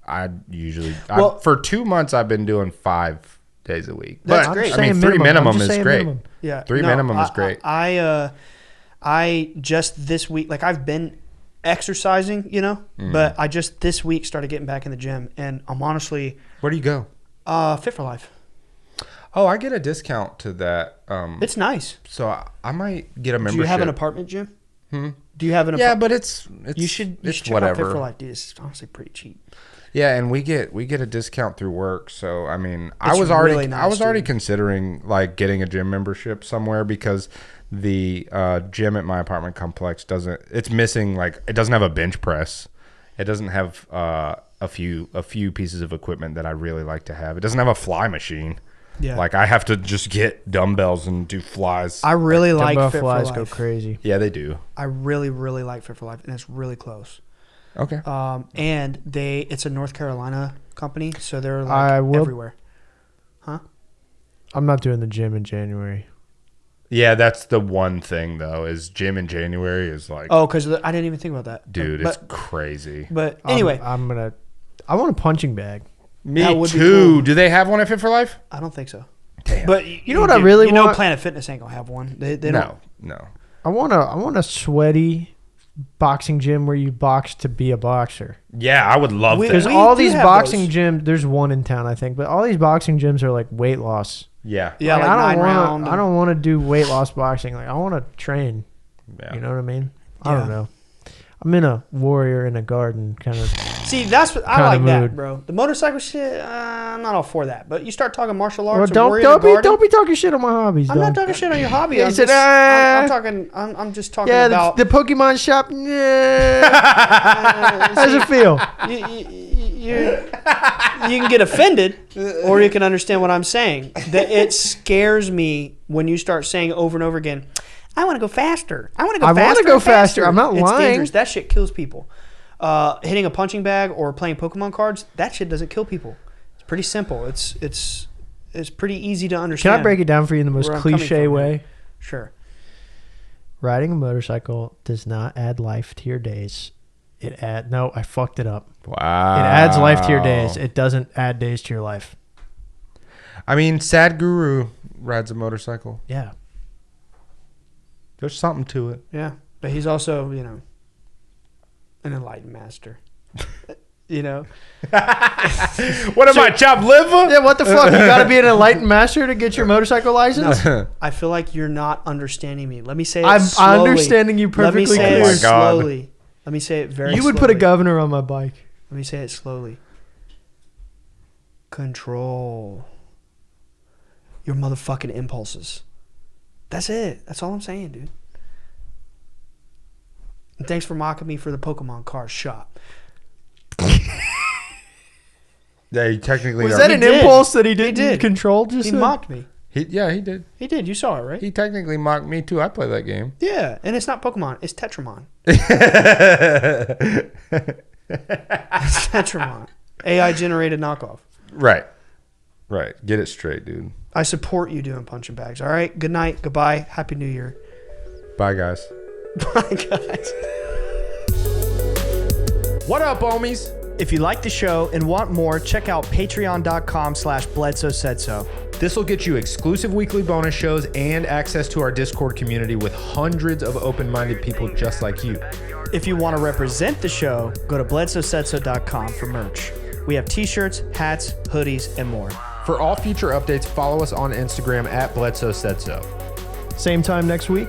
I usually Well- for 2 months I've been doing 5 days a week. That's But great. I mean, 3 minimum is great. Yeah, 3 minimum is great. I just this week, like I've been exercising, but I just this week started getting back in the gym, and I'm honestly Where do you go? Fit for life. Oh, I get a discount to that. It's nice. So I might get a membership. Do you have an apartment gym? Do you have an? Yeah, but it's you should it's check whatever. out Fit for Life, dude. It's honestly pretty cheap. Yeah, and we get a discount through work. So I mean, I It's was already really nice, dude. considering like getting a gym membership somewhere because the gym at my apartment complex it's missing, like, it doesn't have a bench press. It doesn't have a few pieces of equipment that I really like to have. It doesn't have a fly machine. Yeah. Like, I have to just get dumbbells and do flies. I really like Dumbbell Fit for flies Life. go crazy. Yeah, they do. I really, really like Fit for Life, and it's really close. Okay. And it's a North Carolina company, so they're I like will- everywhere. I'm not doing the gym in January. Yeah, that's the one thing though, is gym in January is like, Oh, because I didn't even think about that, dude, But, it's crazy. but anyway, I want a punching bag. Me that would be too. cool. Do they have one at Fit for Life? I don't think so. Damn. But You know what I really want? Planet Fitness ain't gonna have one. They don't. No. I want a sweaty boxing gym where you box to be a boxer. Yeah, I would love We- that. Because we all do these have boxing those. gyms, there's one in town, I think, but all these boxing gyms are like weight loss. Yeah. Yeah, like I 9 don't round. I don't want to do weight loss boxing. Like, I want to train. Yeah. You know what I mean? I Yeah. don't know. I'm in a warrior in a garden kind of See, that's what I Kinda like that, mood. bro. The motorcycle shit, I'm not all for that. But you start talking martial Well, arts or don't warrior in the garden, be talking shit on my hobbies. I'm not dog. talking shit on your hobby. Yeah, I'm, he said, just, I'm talking. I'm just talking Yeah, about. the Pokemon shop. Yeah. How does it feel? You can get offended, or you can understand what I'm saying. That it scares me when you start saying over and over again, "I want to go faster. I want to go faster. I want to go and faster. I'm not it's lying. dangerous. That shit kills people. Hitting a punching bag or playing Pokemon cards, that shit doesn't kill people. It's pretty simple. It's pretty easy to understand. Can I break it down for you in the most Where I'm coming cliche from way? here. Sure. Riding a motorcycle does not add life to your days. No, I fucked it up. Wow. It adds life to your days. It doesn't add days to your life. I mean, Sad Guru rides a motorcycle. Yeah. There's something to it. Yeah, but he's also, an enlightened master. What am I, chopped liver? Yeah, what the fuck? You got to be an enlightened master to get your motorcycle license? I feel like you're not understanding me. Let me say it I'm slowly. understanding you perfectly Let me say clear. Oh my it God. slowly. Let me say it very You slowly. would put a governor on my bike. Let me say it slowly. Control your motherfucking impulses. That's it. That's all I'm saying, dude. And thanks for mocking me for the Pokemon card shop. Yeah, he technically. Was that an did. impulse that he didn't did. control just He then? mocked me. He did. He did. You saw it, right? He technically mocked me too. I play that game. Yeah, and it's not Pokemon. It's Tetramon. It's Tetramon. AI generated knockoff. Right. Get it straight, dude. I support you doing punching bags. All right. Good night. Goodbye. Happy New Year. Bye, guys. Bye, guys. What up, homies? If you like the show and want more, check out patreon.com/Bledsoe said so. This will get you exclusive weekly bonus shows and access to our Discord community with hundreds of open-minded people just like you. If you want to represent the show, go to bledsoesaidso.com for merch. We have t-shirts, hats, hoodies, and more. For all future updates, follow us on Instagram at Bledsoe Said So. Same time next week.